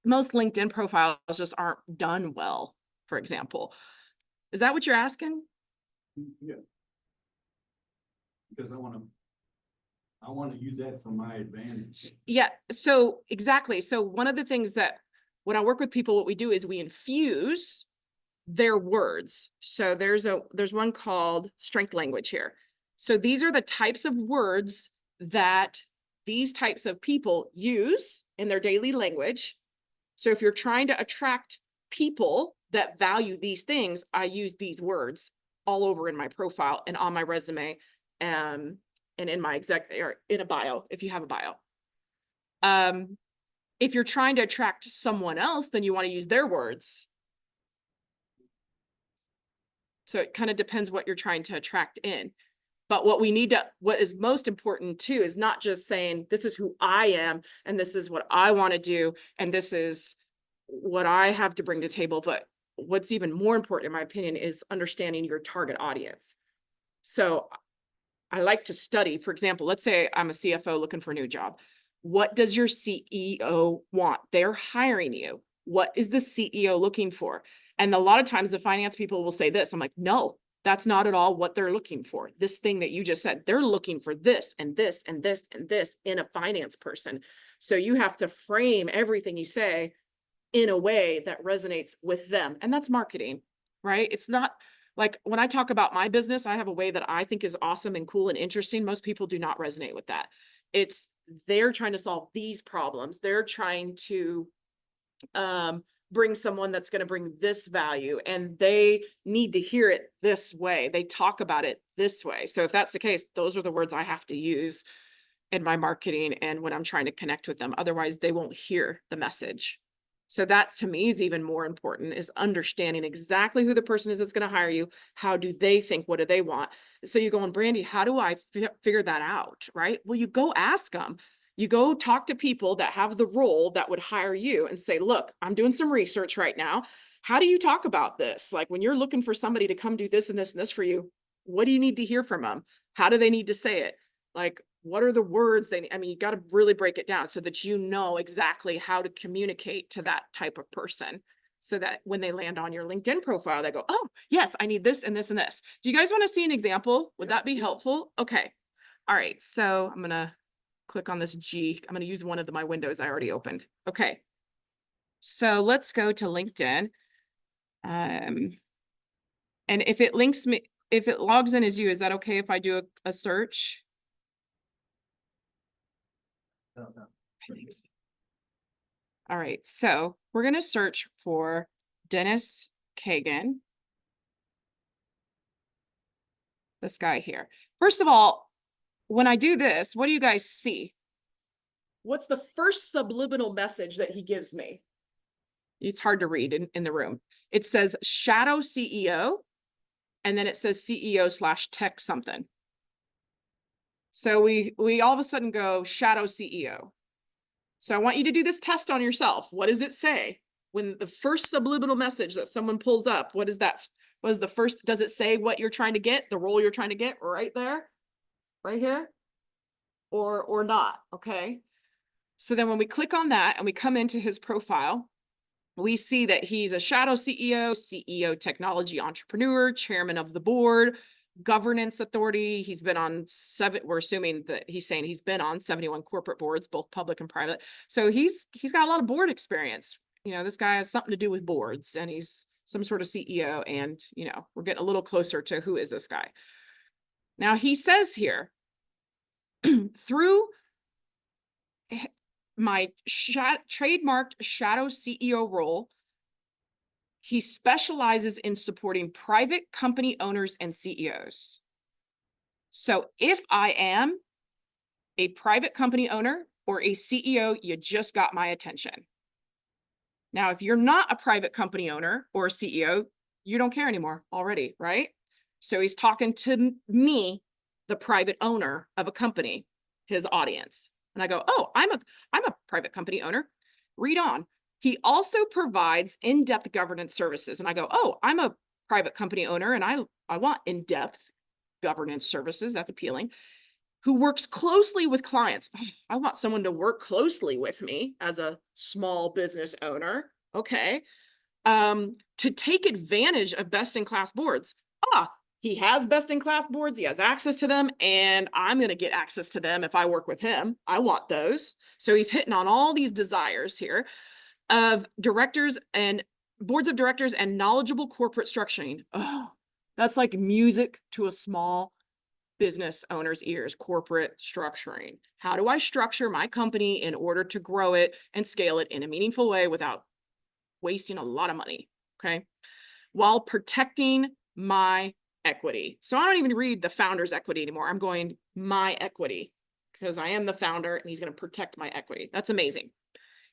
most LinkedIn profiles just aren't done well, for example. Is that what you're asking? Yeah. Because I want to use that for my advantage. Yeah, so exactly. So one of the things that when I work with people, what we do is we infuse their words. So there's one called strength language here. So these are the types of words that these types of people use in their daily language. So if you're trying to attract people that value these things, I use these words all over in my profile and on my resume, and in my or in a bio, if you have a bio. If you're trying to attract someone else, then you want to use their words. So it kind of depends what you're trying to attract in. But what is most important too, is not just saying, this is who I am, and this is what I want to do, and this is what I have to bring to the table. But what's even more important, in my opinion, is understanding your target audience. So I like to study, for example, let's say I'm a CFO looking for a new job. What does your CEO want? They're hiring you. What is the CEO looking for? And a lot of times the finance people will say this. I'm like, no, that's not at all what they're looking for. This thing that you just said, they're looking for this and this and this and this in a finance person. So you have to frame everything you say in a way that resonates with them. And that's marketing, right? It's not like when I talk about my business, I have a way that I think is awesome and cool and interesting. Most people do not resonate with that. They're trying to solve these problems. They're trying to bring someone that's going to bring this value, and they need to hear it this way. They talk about it this way. So if that's the case, those are the words I have to use in my marketing and when I'm trying to connect with them. Otherwise, they won't hear the message. So that to me is even more important, is understanding exactly who the person is that's going to hire you. How do they think? What do they want? So you go, Brandy, how do I figure that out? Right? Well, you go ask them. You go talk to people that have the role that would hire you and say, look, I'm doing some research right now. How do you talk about this? Like when you're looking for somebody to come do this and this and this for you, what do you need to hear from them? How do they need to say it? Like, what are the words they need? I mean, you got to really break it down so that you know exactly how to communicate to that type of person. So that when they land on your LinkedIn profile, they go, oh, yes, I need this and this and this. Do you guys want to see an example? Would that be helpful? Okay. All right. So I'm going to click on this G. I'm going to use one of my windows I already opened. Okay. So let's go to LinkedIn. And if it links me, if it logs in as you, is that okay if I do a search? No. Thanks. All right. So we're going to search for Dennis Kagan. This guy here. First of all, when I do this, what do you guys see? What's the first subliminal message that he gives me? It's hard to read in the room. It says shadow CEO, and then it says CEO/tech something. So we all of a sudden go shadow CEO. So I want you to do this test on yourself. What does it say? When the first subliminal message that someone pulls up, what is that? What is the first? Does it say what you're trying to get, the role you're trying to get right there, right here? Or not, okay? So then when we click on that and we come into his profile, we see that he's a shadow CEO, CEO technology entrepreneur, chairman of the board, governance authority. He's been on we're assuming that he's saying he's been on 71 corporate boards, both public and private. So he's got a lot of board experience. You know, this guy has something to do with boards and he's some sort of CEO. And, you know, we're getting a little closer to who is this guy. Now he says here, through my trademarked shadow CEO role, he specializes in supporting private company owners and CEOs. So if I am a private company owner or a CEO, you just got my attention. Now, if you're not a private company owner or a CEO, you don't care anymore already, right? So he's talking to me, the private owner of a company, his audience. And I go, oh, I'm a private company owner. Read on. He also provides in-depth governance services. And I go, oh, I'm a private company owner and I want in-depth governance services. That's appealing. Who works closely with clients. Oh, I want someone to work closely with me as a small business owner. Okay. To take advantage of best-in-class boards. He has best-in-class boards. He has access to them, and I'm going to get access to them if I work with him. I want those. So he's hitting on all these desires here of directors and boards of directors and knowledgeable corporate structuring. Oh, that's like music to a small business owner's ears, corporate structuring. How do I structure my company in order to grow it and scale it in a meaningful way without wasting a lot of money? Okay. While protecting my equity. So I don't even read the founder's equity anymore. I'm going my equity because I am the founder and he's going to protect my equity. That's amazing.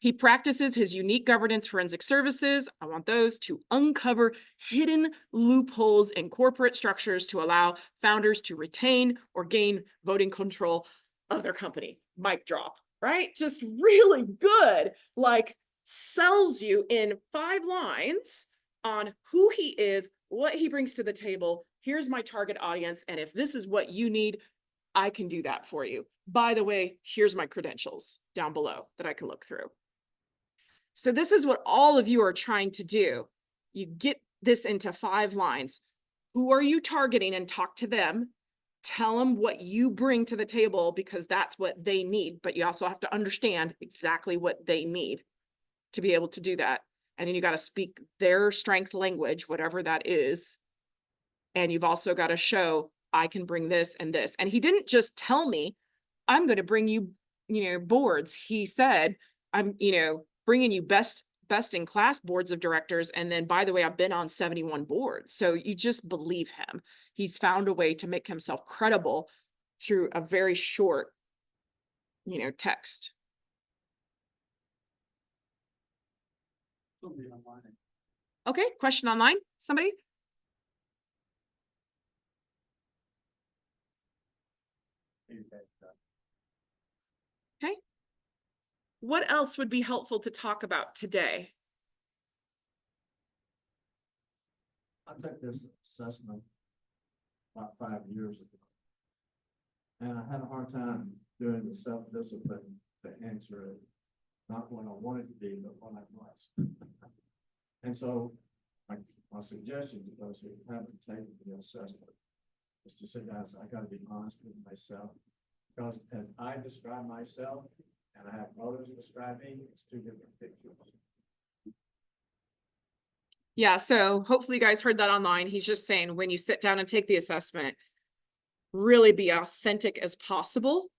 He practices his unique governance forensic services. I want those to uncover hidden loopholes in corporate structures to allow founders to retain or gain voting control of their company. Mic drop, right? Just really good, like sells you in 5 lines on who he is, what he brings to the table. Here's my target audience. And if this is what you need, I can do that for you. By the way, here's my credentials down below that I can look through. So this is what all of you are trying to do. You get this into 5 lines. Who are you targeting and talk to them? Tell them what you bring to the table because that's what they need. But you also have to understand exactly what they need to be able to do that. And then you got to speak their strength language, whatever that is. And you've also got to show I can bring this and this. And he didn't just tell me, I'm going to bring you, boards. He said, I'm, bringing you best in class boards of directors. And then, by the way, I've been on 71 boards. So you just believe him. He's found a way to make himself credible through a very short, text. Okay, question online, somebody? Okay, what else would be helpful to talk about today? I took this assessment about 5 years ago. And I had a hard time doing the self-discipline to answer it. Not when I wanted to be, but when I was. And so my suggestion to those who haven't taken the assessment is to say, guys, I gotta be honest with myself. Because as I describe myself and I have others describe me, it's two different pictures. Yeah, so hopefully you guys heard that online. He's just saying when you sit down and take the assessment, really be authentic as possible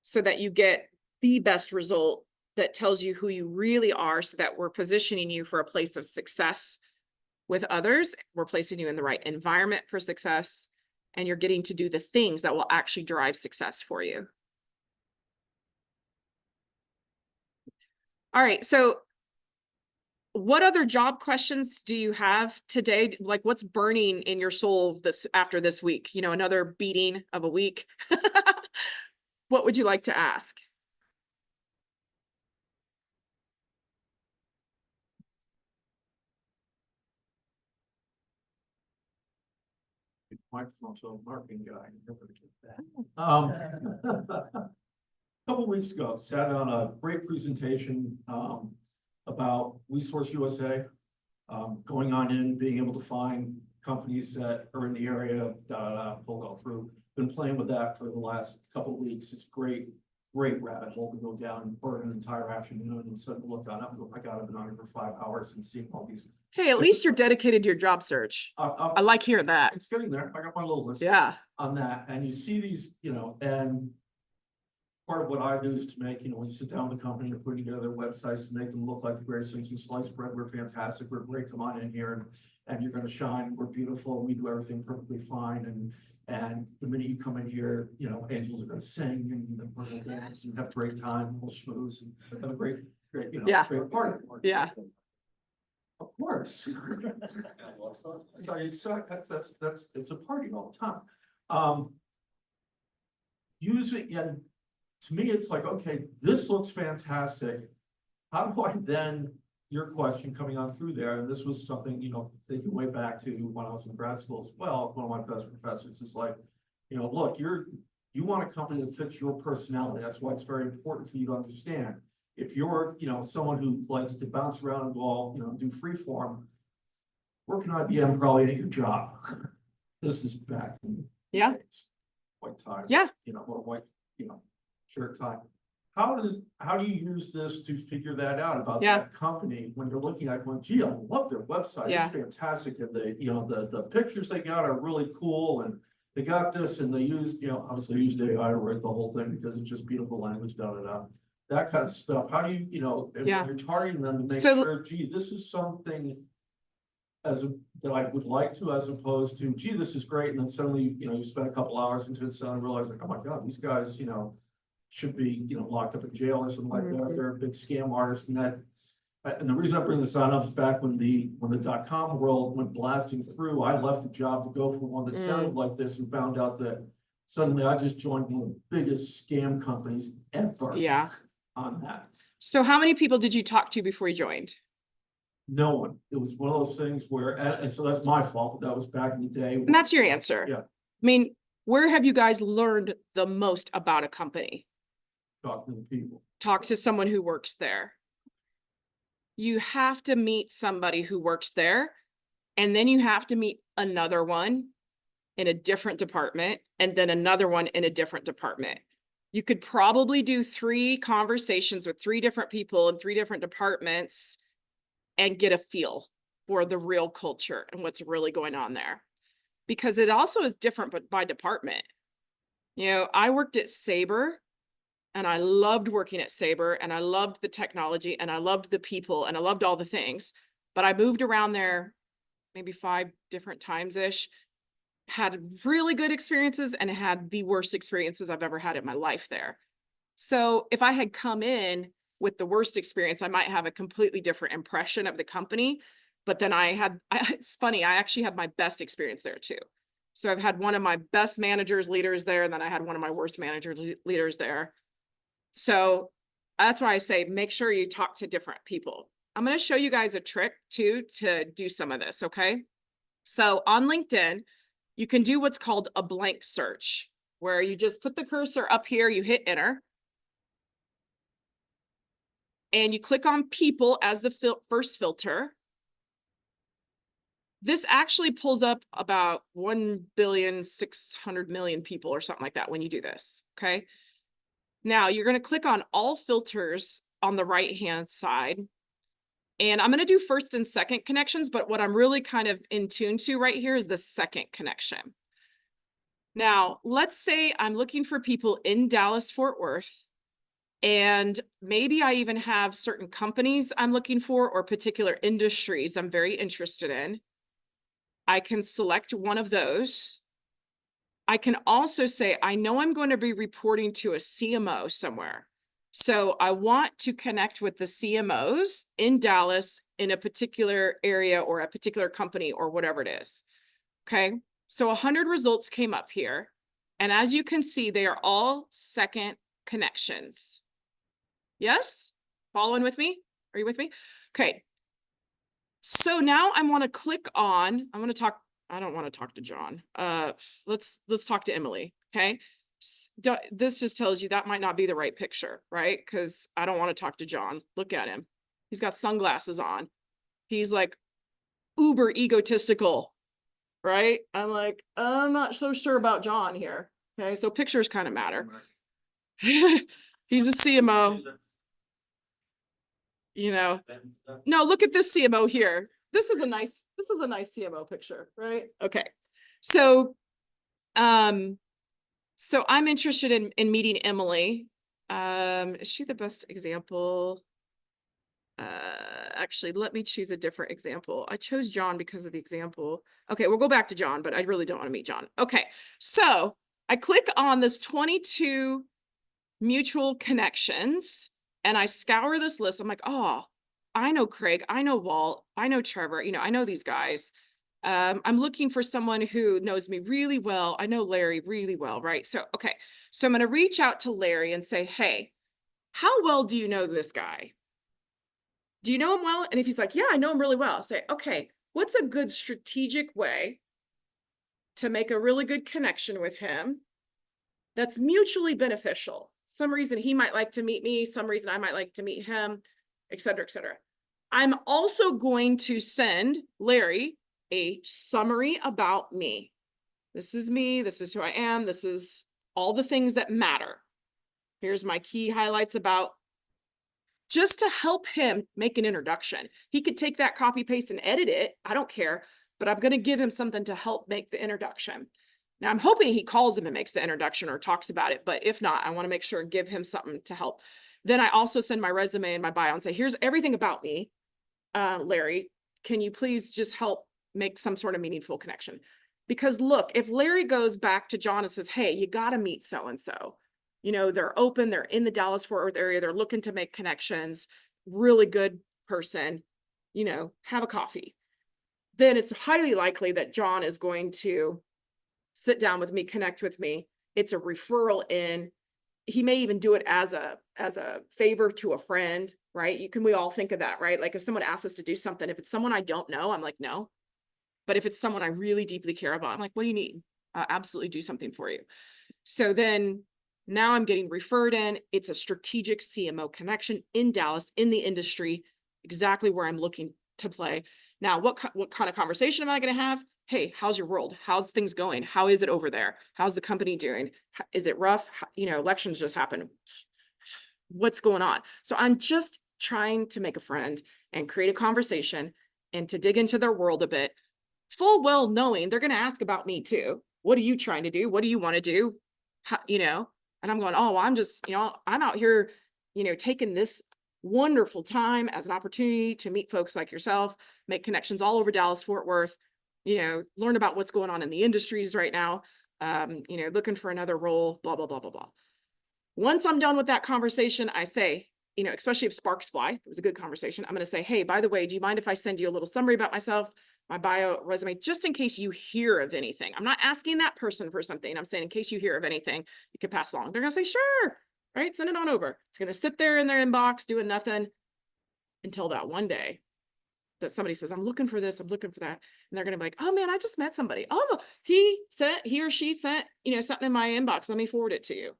so that you get the best result that tells you who you really are, so that we're positioning you for a place of success with others. We're placing you in the right environment for success, and you're getting to do the things that will actually drive success for you. All right, so what other job questions do you have today? Like, what's burning in your soul after this week? You know, another beating of a week. What would you like to ask? Microphone to a marketing guy. Never get that. Couple weeks ago, sat on a great presentation about Resource USA, going on in, being able to find companies that are in the area, pulled all through. Been playing with that for the last couple of weeks. It's great rabbit hole to go down and burn an entire afternoon and suddenly look on up. I got been on it for 5 hours and seeing all these. Hey, at least you're dedicated to your job search. I like hearing that. It's getting there. I got my little list. Yeah. On that, and you see these, and part of what I do is to make, when you sit down with the company and put together their websites to make them look like the greatest things in sliced bread. We're fantastic. We're great. Come on in here and you're going to shine. We're beautiful. We do everything perfectly fine. And the minute you come in here, angels are going to sing and we're going to dance and have a great time. We'll schmooze and have a great, great party. Yeah. Of course. It's a party all the time. Using, and to me, it's like, okay, this looks fantastic. How do I then, your question coming on through there, and this was something, thinking way back to when I was in grad school as well, one of my best professors is like, look, you want a company that fits your personality. That's why it's very important for you to understand. If you're, someone who likes to bounce around and go all, do free form, working IBM probably ain't your job. This is back in white tie. Yeah. Or white, shirt tie. How do you use this to figure that out about that company when you're looking at going, gee, I love their website. It's fantastic. And the pictures they got are really cool. And they got this and they used, obviously they used AI to write the whole thing because it's just beautiful language, that kind of stuff. How do you, if you're targeting them to make sure, gee, this is something that I would like to, as opposed to, gee, this is great. And then suddenly, you spend a couple hours into it and realize like, oh my God, these guys, should be, locked up in jail or something like that. They're a big scam artist and that. And the reason I bring this on up is back when the .com world went blasting through, I left a job to go for one that sounded like this and found out that suddenly I just joined one of the biggest scam companies ever. Yeah. On that. So how many people did you talk to before you joined? No one. It was one of those things where, and so that's my fault, but that was back in the day. And that's your answer. Yeah. I mean, where have you guys learned the most about a company? Talk to the people. Talk to someone who works there. You have to meet somebody who works there, and then you have to meet another one in a different department, and then another one in a different department. You could probably do 3 conversations with 3 different people in 3 different departments and get a feel for the real culture and what's really going on there. Because it also is different but by department. I worked at Sabre and I loved working at Sabre and I loved the technology and I loved the people and I loved all the things, but I moved around there maybe 5 different times-ish, had really good experiences and had the worst experiences I've ever had in my life there. So if I had come in with the worst experience, I might have a completely different impression of the company. But then it's funny, I actually had my best experience there too. So I've had one of my best managers, leaders there, and then I had one of my worst managers, leaders there. So that's why I say, make sure you talk to different people. I'm going to show you guys a trick too, to do some of this. Okay. So on LinkedIn, you can do what's called a blank search, where you just put the cursor up here, you hit enter, and you click on people as the first filter. This actually pulls up about 1,600,000,000 people or something like that when you do this, okay? Now, you're going to click on all filters on the right-hand side, and I'm going to do first and second connections, but what I'm really kind of in tune to right here is the second connection. Now, let's say I'm looking for people in Dallas-Fort Worth, and maybe I even have certain companies I'm looking for or particular industries I'm very interested in. I can select one of those. I can also say, I know I'm going to be reporting to a CMO somewhere. So I want to connect with the CMOs in Dallas in a particular area or a particular company or whatever it is. Okay. So 100 results came up here. And as you can see, they are all second connections. Yes? Following with me? Are you with me? Okay. So now I want to click on, I want to talk, I don't want to talk to John. Let's talk to Emily. Okay. This just tells you that might not be the right picture, right? Because I don't want to talk to John. Look at him. He's got sunglasses on. He's like uber egotistical, right? I'm like, I'm not so sure about John here. Okay. So pictures kind of matter. He's a CMO. You know, no, look at this CMO here. This is a nice CMO picture, right? Okay. So, so I'm interested in meeting Emily. Is she the best example? Actually, let me choose a different example. I chose John because of the example. Okay, we'll go back to John, but I really don't want to meet John. Okay. So I click on this 22 mutual connections and I scour this list. I'm like, oh, I know Craig, I know Walt, I know Trevor, you know, I know these guys. I'm looking for someone who knows me really well. I know Larry really well, right? So, okay. So I'm going to reach out to Larry and say, hey, how well do you know this guy? Do you know him well? And if he's like, yeah, I know him really well, I'll say, okay, what's a good strategic way to make a really good connection with him that's mutually beneficial? Some reason he might like to meet me, some reason I might like to meet him, et cetera, et cetera. I'm also going to send Larry a summary about me. This is me, this is who I am, this is all the things that matter. Here's my key highlights about, just to help him make an introduction. He could take that, copy, paste, and edit it. I don't care, but I'm going to give him something to help make the introduction. Now, I'm hoping he calls him and makes the introduction or talks about it, but if not, I want to make sure and give him something to help. Then I also send my resume and my bio and say, here's everything about me. Larry, can you please just help make some sort of meaningful connection? Because look, if Larry goes back to John and says, hey, you got to meet so-and-so, you know, they're open, they're in the Dallas-Fort Worth area, they're looking to make connections, really good person, you know, have a coffee. Then it's highly likely that John is going to sit down with me, connect with me. It's a referral in. He may even do it as a favor to a friend, right? We all think of that, right? Like if someone asks us to do something, if it's someone I don't know, I'm like, no. But if it's someone I really deeply care about, I'm like, what do you need? I'll absolutely do something for you. So then now I'm getting referred in. It's a strategic CMO connection in Dallas, in the industry, exactly where I'm looking to play. Now, what kind of conversation am I going to have? Hey, how's your world? How's things going? How is it over there? How's the company doing? Is it rough? You know, elections just happened. What's going on? So I'm just trying to make a friend and create a conversation and to dig into their world a bit, full well knowing they're going to ask about me too. What are you trying to do? What do you want to do? How, you know, and I'm going, oh, well, I'm just, you know, I'm out here, you know, taking this wonderful time as an opportunity to meet folks like yourself, make connections all over Dallas-Fort Worth, you know, learn about what's going on in the industries right now, you know, looking for another role, blah, blah, blah, blah, blah. Once I'm done with that conversation, I say, you know, especially if sparks fly, it was a good conversation. I'm going to say, hey, by the way, do you mind if I send you a little summary about myself, my bio, resume, just in case you hear of anything? I'm not asking that person for something. I'm saying in case you hear of anything, you could pass along. They're going to say, sure. right? Send it on over. It's gonna sit there in their inbox doing nothing until that one day that somebody says, I'm looking for this, I'm looking for that. And they're gonna be like, oh man, I just met somebody. Oh, he or she sent, something in my inbox. Let me forward it to you,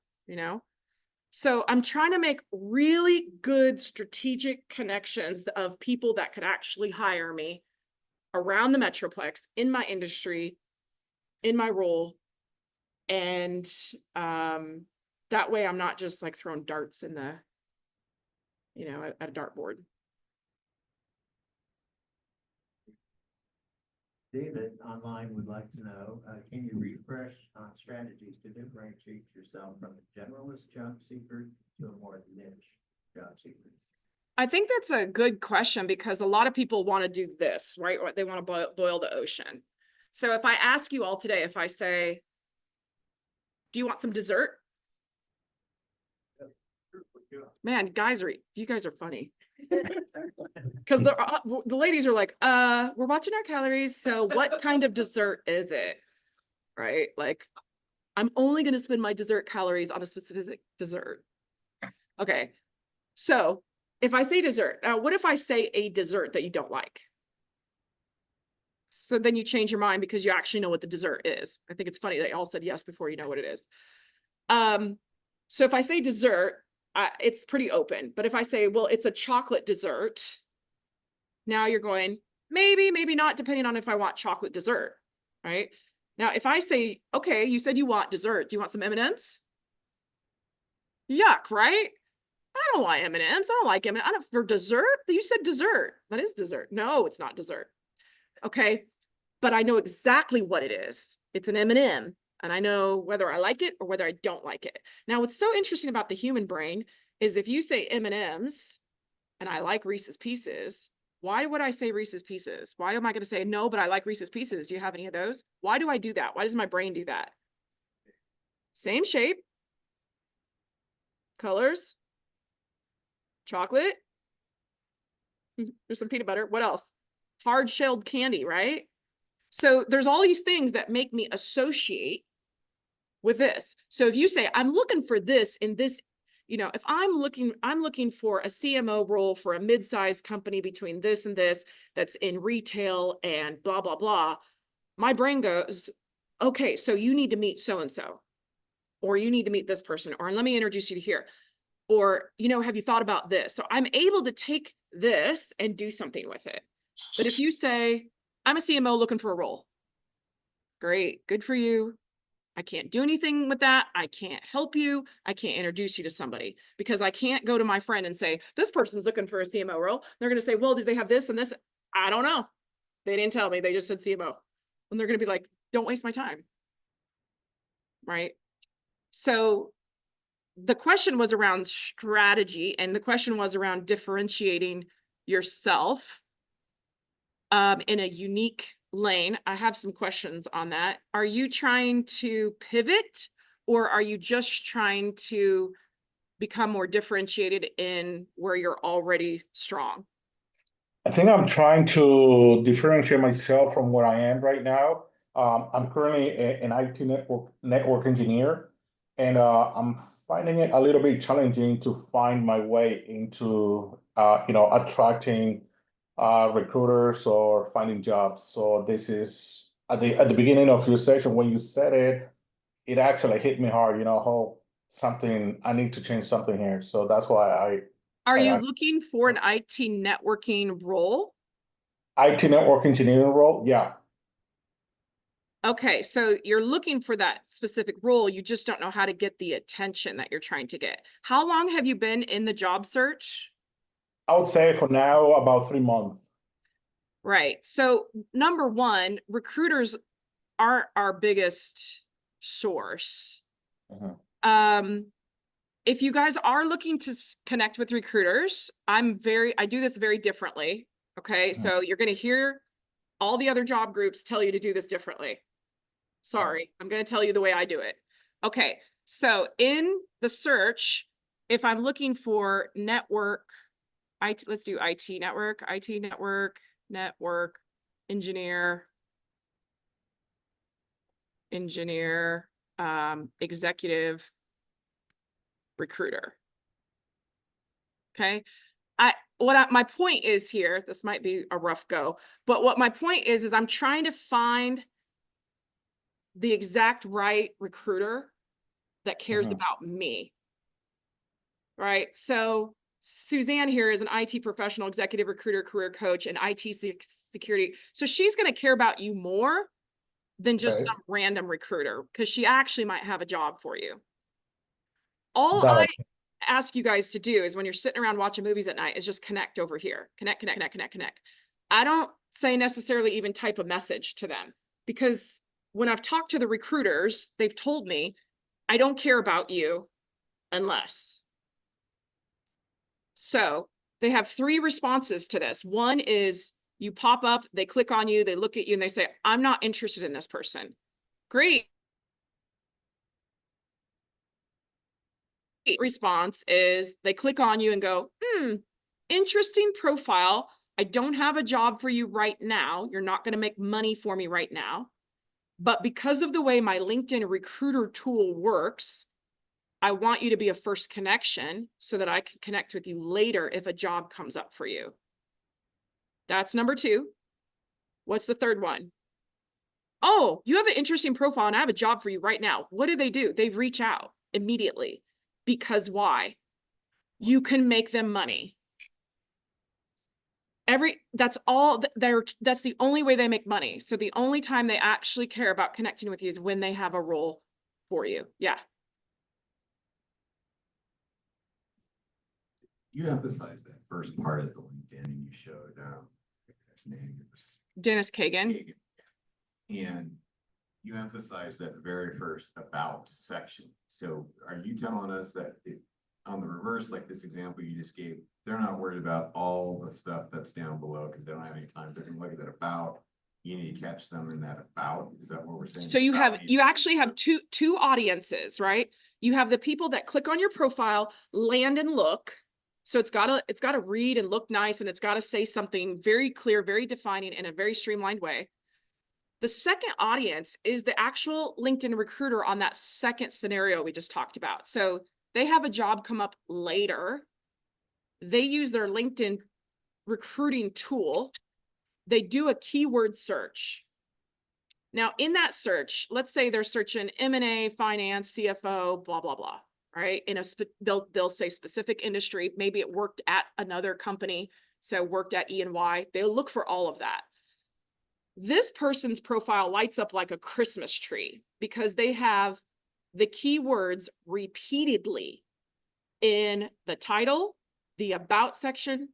So I'm trying to make really good strategic connections of people that could actually hire me around the Metroplex, in my industry, in my role. And that way I'm not just like throwing darts in the, at a dartboard. David online would like to know, can you refresh on strategies to differentiate yourself from a generalist job seeker to a more niche job seeker? I think that's a good question because a lot of people want to do this, right? Or they want to boil the ocean. So if I ask you all today, if I say, do you want some dessert? Man, you guys are funny. Because the ladies are like, we're watching our calories. So what kind of dessert is it? Right? Like, I'm only going to spend my dessert calories on a specific dessert. Okay. So if I say dessert, now what if I say a dessert that you don't like? So then you change your mind because you actually know what the dessert is. I think it's funny they all said yes before you know what it is. So if I say dessert, it's pretty open. But if I say, well, it's a chocolate dessert, now you're going, maybe, maybe not, depending on if I want chocolate dessert, right? Now, if I say, okay, you said you want dessert. Do you want some M&Ms? Yuck, right? I don't want M&Ms. I don't like M&Ms. For dessert? You said dessert. That is dessert. No, it's not dessert. Okay, but I know exactly what it is. It's an M&M, and I know whether I like it or whether I don't like it. Now, what's so interesting about the human brain is if you say M&Ms and I like Reese's Pieces, why would I say Reese's Pieces? Why am I going to say, no, but I like Reese's Pieces? Do you have any of those? Why do I do that? Why does my brain do that? Same shape, colors, chocolate. There's some peanut butter. What else? Hard-shelled candy, right? So there's all these things that make me associate with this. So if you say, I'm looking for this in this, if I'm looking for a CMO role for a mid-sized company between this and this, that's in retail and blah, blah, blah, my brain goes, okay, so you need to meet so-and-so, or you need to meet this person, or let me introduce you to here. Or, have you thought about this? So I'm able to take this and do something with it. But if you say, I'm a CMO looking for a role, great, good for you. I can't do anything with that. I can't help you. I can't introduce you to somebody because I can't go to my friend and say, this person's looking for a CMO role. They're going to say, well, did they have this and this? I don't know. They didn't tell me. They just said CMO. And they're going to be like, don't waste my time. Right? So the question was around strategy, and the question was around differentiating yourself in a unique lane. I have some questions on that. Are you trying to pivot, or are you just trying to become more differentiated in where you're already strong? I think I'm trying to differentiate myself from where I am right now. I'm currently an IT network engineer, and I'm finding it a little bit challenging to find my way into attracting recruiters or finding jobs. So this is at the beginning of your session when you said it, it actually hit me hard. How I need to change something here. So that's why Are you looking for an IT networking role? IT network engineering role, yeah. Okay, so you're looking for that specific role. You just don't know how to get the attention that you're trying to get. How long have you been in the job search? I would say for now, about 3 months. Right. So number one, recruiters aren't our biggest source. If you guys are looking to connect with recruiters, I do this very differently. Okay. So you're going to hear all the other job groups tell you to do this differently. Sorry, I'm going to tell you the way I do it. Okay. So in the search, if I'm looking for network, let's do IT network, engineer, executive, recruiter. Okay. My point is here, this might be a rough go, but what my point is I'm trying to find the exact right recruiter that cares about me. Right. So Suzanne here is an IT professional, executive recruiter, career coach, and IT security. So she's going to care about you more than just some random recruiter, because she actually might have a job for you. All I ask you guys to do is when you're sitting around watching movies at night is just connect over here. Connect. I don't say necessarily even type a message to them, because when I've talked to the recruiters, they've told me, I don't care about you unless. So they have 3 responses to this. One is you pop up, they click on you, they look at you and they say, I'm not interested in this person. Great. Response is they click on you and go, interesting profile. I don't have a job for you right now. You're not going to make money for me right now. But because of the way my LinkedIn recruiter tool works, I want you to be a first connection so that I can connect with you later if a job comes up for you. That's number 2. What's the third one? Oh, you have an interesting profile and I have a job for you right now. What do? They reach out immediately. Because why? You can make them money. That's the only way they make money. So the only time they actually care about connecting with you is when they have a role for you. Yeah. You emphasized that first part of the LinkedIn and you showed, his name was Dennis Kagan. And you emphasized that very first about section. So are you telling us that on the reverse, like this example you just gave, they're not worried about all the stuff that's down below because they don't have any time. They're going to look at that about. You need to catch them in that about. Is that what we're saying? So you actually have two audiences, right? You have the people that click on your profile, land and look. So it's gotta read and look nice, and it's gotta say something very clear, very defining in a very streamlined way. The second audience is the actual LinkedIn recruiter on that second scenario we just talked about. So they have a job come up later. They use their LinkedIn recruiting tool. They do a keyword search. Now, in that search, let's say they're searching M&A, finance, CFO, blah, blah, blah, right? They'll say specific industry. Maybe it worked at another company, so worked at E&Y. They'll look for all of that. This person's profile lights up like a Christmas tree because they have the keywords repeatedly in the title, the about section,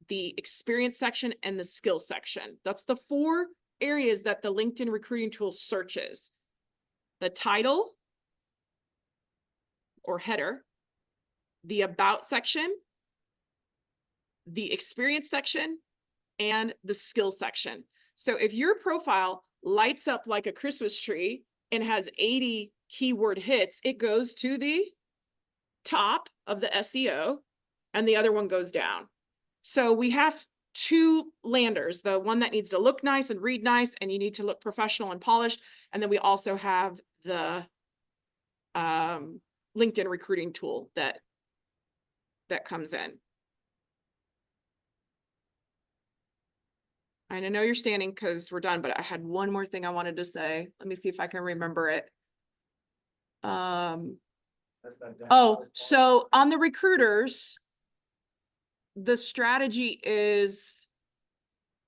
the experience section, and the skill section. That's the 4 areas that the LinkedIn recruiting tool searches: the title or header, the about section, the experience section, and the skill section. So if your profile lights up like a Christmas tree and has 80 keyword hits, it goes to the top of the SEO and the other one goes down. So we have 2 landers, the one that needs to look nice and read nice, and you need to look professional and polished. And then we also have the LinkedIn recruiting tool that comes in. And I know you're standing because we're done, but I had one more thing I wanted to say. Let me see if I can remember it. So on the recruiters, the strategy is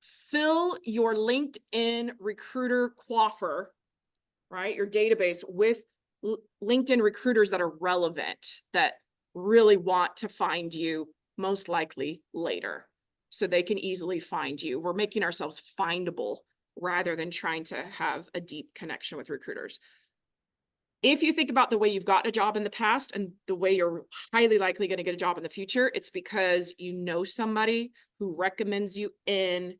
fill your LinkedIn recruiter quaffer, right? Your database with LinkedIn recruiters that are relevant, that really want to find you most likely later, so they can easily find you. We're making ourselves findable rather than trying to have a deep connection with recruiters. If you think about the way you've gotten a job in the past and the way you're highly likely going to get a job in the future, it's because you know somebody who recommends you in,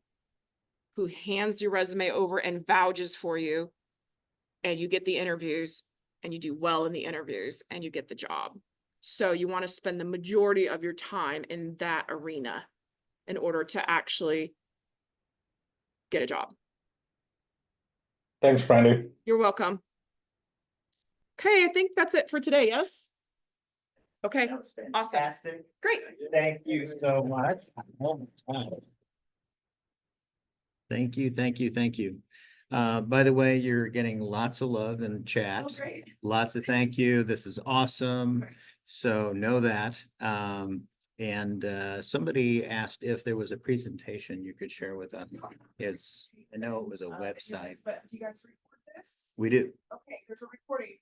who hands your resume over and vouches for you, and you get the interviews and you do well in the interviews and you get the job. So you want to spend the majority of your time in that arena in order to actually get a job. Thanks, Brandy. You're welcome. Okay, I think that's it for today, yes? Okay, That was awesome. fantastic. Great. Thank you so much. Thank you, thank you, thank you. By the way, you're getting lots of love in chat. Oh, great. Lots of thank you. This is awesome. So know that. And somebody asked if there was a presentation you could share with us. Yes, I know it was a website. But do you guys record this? We do. Okay, there's a recording.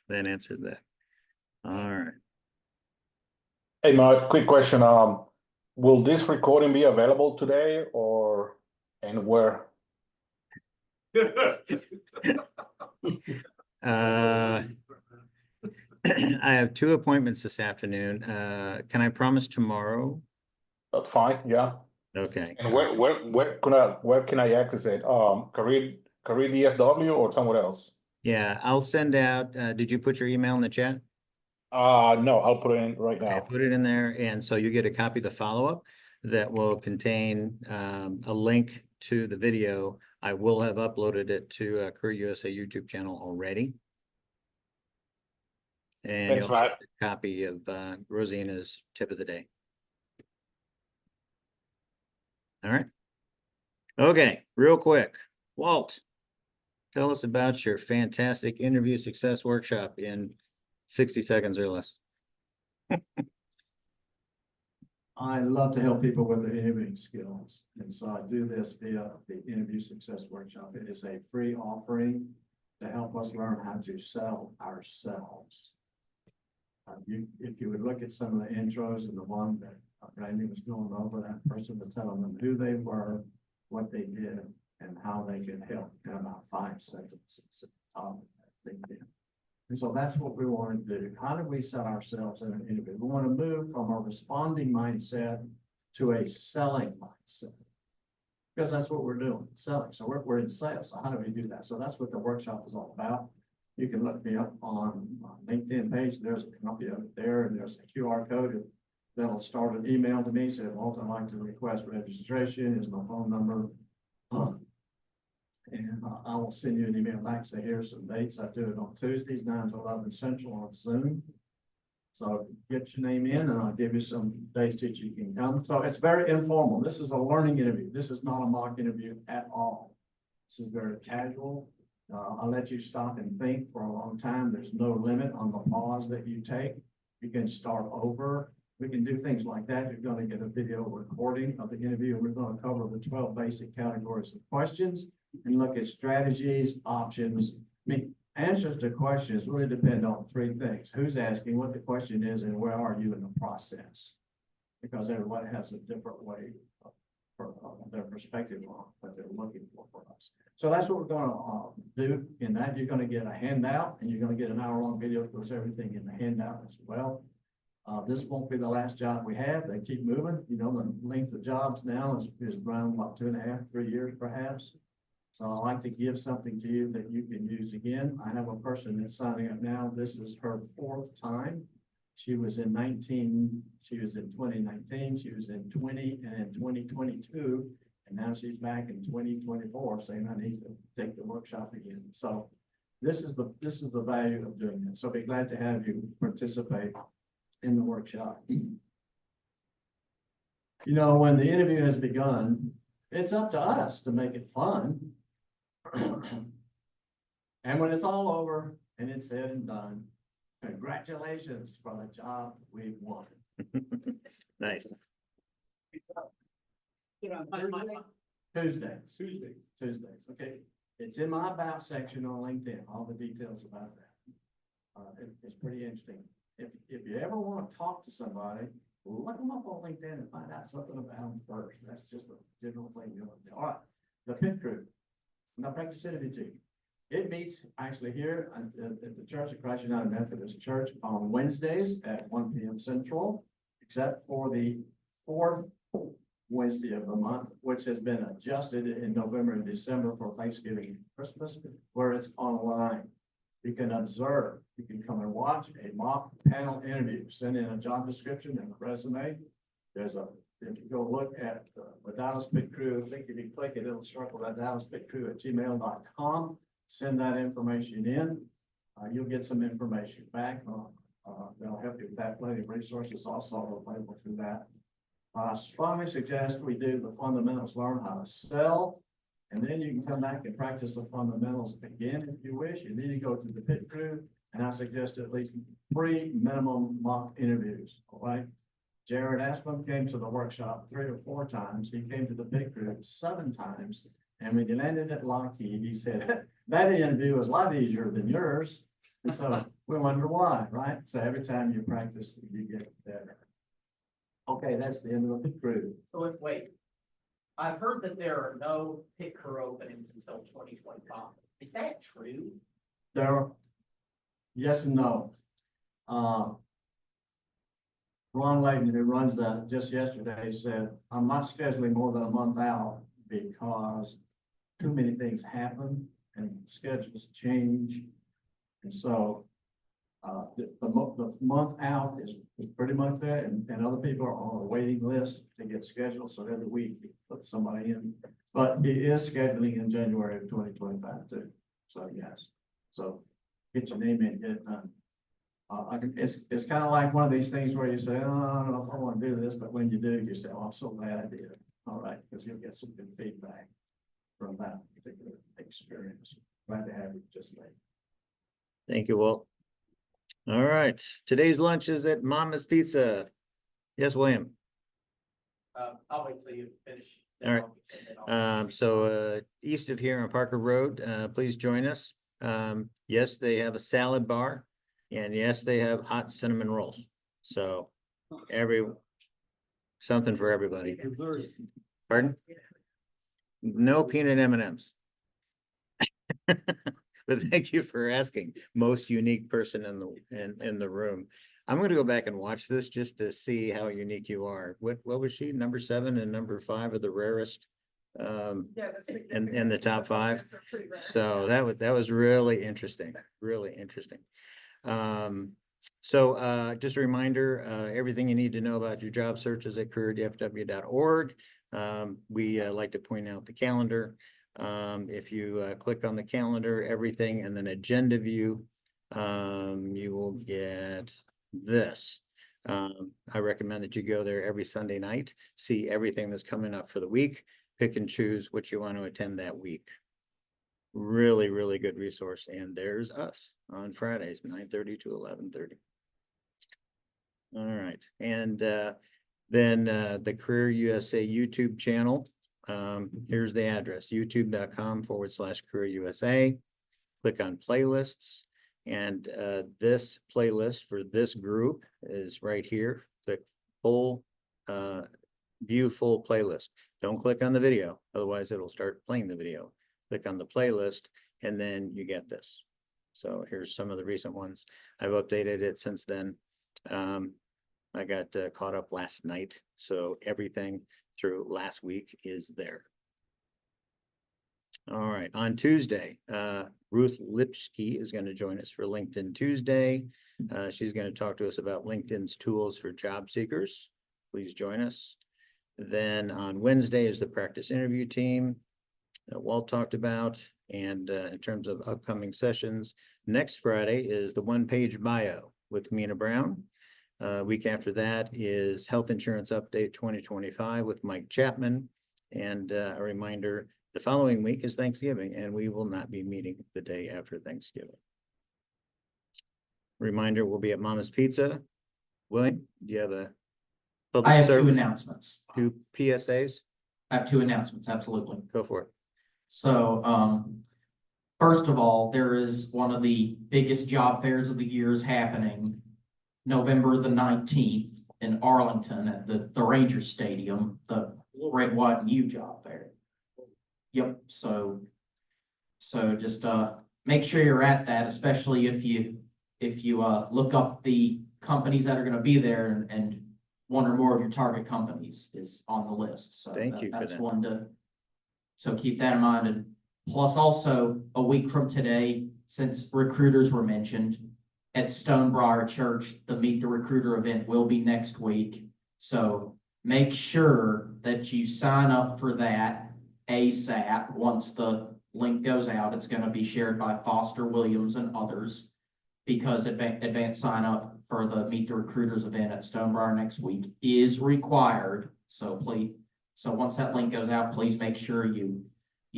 That answers that. All right. Hey, Mark, quick question. Will this recording be available today or and where? I have 2 appointments this afternoon. Can I promise tomorrow? That's fine, yeah. Okay. And where can I access it? Career DFW or somewhere else? Yeah, I'll send out, did you put your email in the chat? No, I'll put it in right Okay, now. put it in there, and so you get a copy of the follow-up that will contain a link to the video. I will have uploaded it to Career USA YouTube channel already. And Thanks, you'll have Matt. a copy of Rosina's tip of the day. All right. Okay, real quick, Walt, tell us about your fantastic interview success workshop in 60 seconds or less. I love to help people with their interviewing skills. And so I do this via the Interview Success Workshop. It is a free offering to help us learn how to sell ourselves. If you would look at some of the intros and the one that Brandy was going over, that person was telling them who they were, what they did, and how they could help in about 5 sentences at the top of that LinkedIn. And so that's what we want to do. How do we set ourselves in an interview? We want to move from a responding mindset to a selling mindset. Because that's what we're doing, selling. So we're in sales. So how do we do that? So that's what the workshop is all about. You can look me up on my LinkedIn page. There's a copy of it there, and there's a QR code that'll start an email to me. Say, Walt, I'd like to request registration. Here's my phone number. And I will send you an email back, say, here's some dates. I do it on Tuesdays, 9 to 11 Central on Zoom. So get your name in and I'll give you some dates that you can come. So it's very informal. This is a learning interview. This is not a mock interview at all. This is very casual. I'll let you stop and think for a long time. There's no limit on the pause that you take. You can start over. We can do things like that. You're going to get a video recording of the interview. We're going to cover the 12 basic categories of questions and look at strategies, options. I mean, answers to questions really depend on 3 things: who's asking, what the question is, and where are you in the process? Because everybody has a different way for their perspective on what they're looking for us. So that's what we're going to do. In that, you're going to get a handout, and you're going to get an hour-long video that goes everything in the handout as well. This won't be the last job we have. They keep moving. You know, the length of jobs now is around about 2.5, 3 years perhaps. So I like to give something to you that you can use again. I have a person that's signing up now. This is her 4th time. She was in 2019, she was in 2020 and in 2022. And now she's back in 2024 saying, I need to take the workshop again. So this is the value of doing it. So I'll be glad to have you participate in the workshop. You know, when the interview has begun, it's up to us to make it fun. And when it's all over and it's said and done, congratulations for the job we've won. Nice. Tuesdays. Okay. It's in my about section on LinkedIn, all the details about that. It's pretty interesting. If you ever want to talk to somebody, look them up on LinkedIn and find out something about them first. That's just a general thing you want to do. All right. The pit crew. Now practice interview team. It meets actually here at the Church of Christ United Methodist Church on Wednesdays at 1 p.m. Central, except for the 4th Wednesday of the month, which has been adjusted in November and December for Thanksgiving and Christmas, where it's online. You can observe, you can come and watch a mock panel interview, send in a job description and a resume. If you go look at the Dallas Pit Crew, I think if you click it, it'll circle that dallaspitcrew@gmail.com. Send that information in. You'll get some information back on they'll help you with that. Plenty of resources also available through that. I strongly suggest we do the fundamentals, learn how to sell, and then you can come back and practice the fundamentals again if you wish. You need to go to the pit crew, and I suggest at least 3 minimum mock interviews, all right? Jared Asplin came to the workshop 3 or 4 times. He came to the pit crew 7 times. And when he landed at Lockheed, he said, that interview was a lot easier than yours. And so we wonder why, right? So every time you practice, you get better. Okay, that's the end of the pit crew. Wait, I've heard that there are no pit crew openings until 2025. Is that true? There, yes and no. Ron Layton, who runs that, just yesterday said, I'm not scheduling more than a month out because too many things happen and schedules change. And so the month out is pretty much there, and other people are on a waiting list to get scheduled. So every week you put somebody in, but it is scheduling in January of 2025 too. So yes, so get your name in, get it done. It's kind of like one of these things where you say, oh, I don't know if I want to do this, but when you do, you say, oh, I'm so glad I did it. All right, because you'll get some good feedback from that particular experience. Glad to have you just like. Thank you, Walt. All right, today's lunch is at Mama's Pizza. Yes, William. I'll wait till you finish. All right. So east of here on Parker Road, please join us. Yes, they have a salad bar, and yes, they have hot cinnamon rolls. So something for everybody. Pardon? No peanut M&Ms. But thank you for asking. Most unique person in the room. I'm going to go back and watch this just to see how unique you are. What was she? Number 7 and number 5 are the rarest in the top 5. So that was really interesting. Really interesting. So just a reminder, everything you need to know about your job search is at careerdfw.org. We like to point out the calendar. If you click on the calendar, everything, and then agenda view, you will get this. I recommend that you go there every Sunday night, see everything that's coming up for the week, pick and choose what you want to attend that week. Really, really good resource. And there's us on Fridays, 9:30 to 11:30. All right. And then the Career USA YouTube channel. Here's the address, youtube.com/Career USA. Click on playlists. And this playlist for this group is right here. Click full, view full playlist. Don't click on the video, otherwise it'll start playing the video. Click on the playlist, and then you get this. So here's some of the recent ones. I've updated it since then. I got caught up last night, so everything through last week is there. All right, on Tuesday, Ruth Lipsky is going to join us for LinkedIn Tuesday. She's going to talk to us about LinkedIn's tools for job seekers. Please join us. Then on Wednesday is the practice interview team that Walt talked about. And in terms of upcoming sessions, next Friday is the one-page bio with Mina Brown. Week after that is Health Insurance Update 2025 with Mike Chapman. And a reminder, the following week is Thanksgiving, and we will not be meeting the day after Thanksgiving. Reminder, we'll be at Mama's Pizza. William, do you have a public I have service? 2 announcements. 2 PSAs? I have 2 announcements, absolutely. Go for it. So, first of all, there is one of the biggest job fairs of the year is happening November the 19th in Arlington at the Rangers Stadium, the Red, White, and U job fair. Yep, so just make sure you're at that, especially if you look up the companies that are going to be there, and 1 or more of your target companies is on the list. So Thank you for that's that. one to, so keep that in mind. And plus also a week from today, since recruiters were mentioned, at Stonebriar Church, the Meet the Recruiter event will be next week. So make sure that you sign up for that ASAP. Once the link goes out, it's going to be shared by Foster Williams and others, because advanced sign up for the Meet the Recruiters event at Stonebriar next week is required. So please, so once that link goes out, please make sure you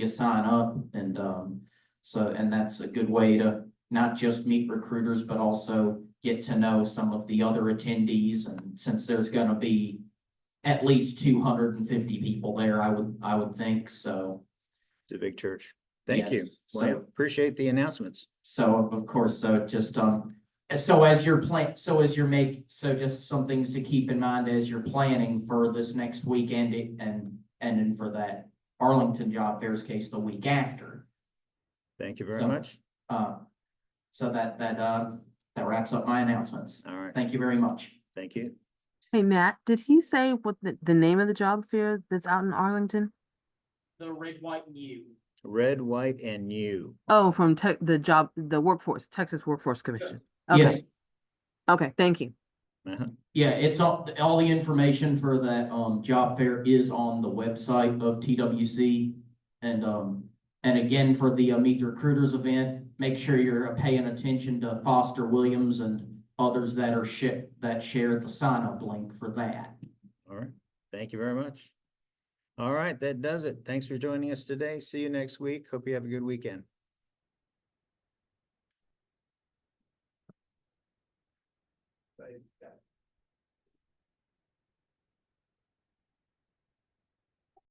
sign up, and and that's a good way to not just meet recruiters, but also get to know some of the other attendees. And since there's going to be at least 250 people there, I would think so. It's a big church. Thank you. Yes, Well, I so- appreciate the announcements. So of course, so just so as you're just some things to keep in mind as you're planning for this next weekend and then for that Arlington job fairs case the week after. Thank you very So, much. So that wraps up my announcements. All right. Thank you very much. Thank you. Hey, Matt, did he say what the name of the job fair that's out in Arlington? The red, white, and you. Red, white, and new. Oh, from the workforce, Texas Workforce Commission. Yes. Okay. Okay, thank you. Uh-huh. Yeah, it's all the information for that job fair is on the website of TWC. And again, for the Meet the Recruiters event, make sure you're paying attention to Foster Williams and others that are that share the sign up link for that. All right. Thank you very much. All right, that does it. Thanks for joining us today. See you next week. Hope you have a good weekend.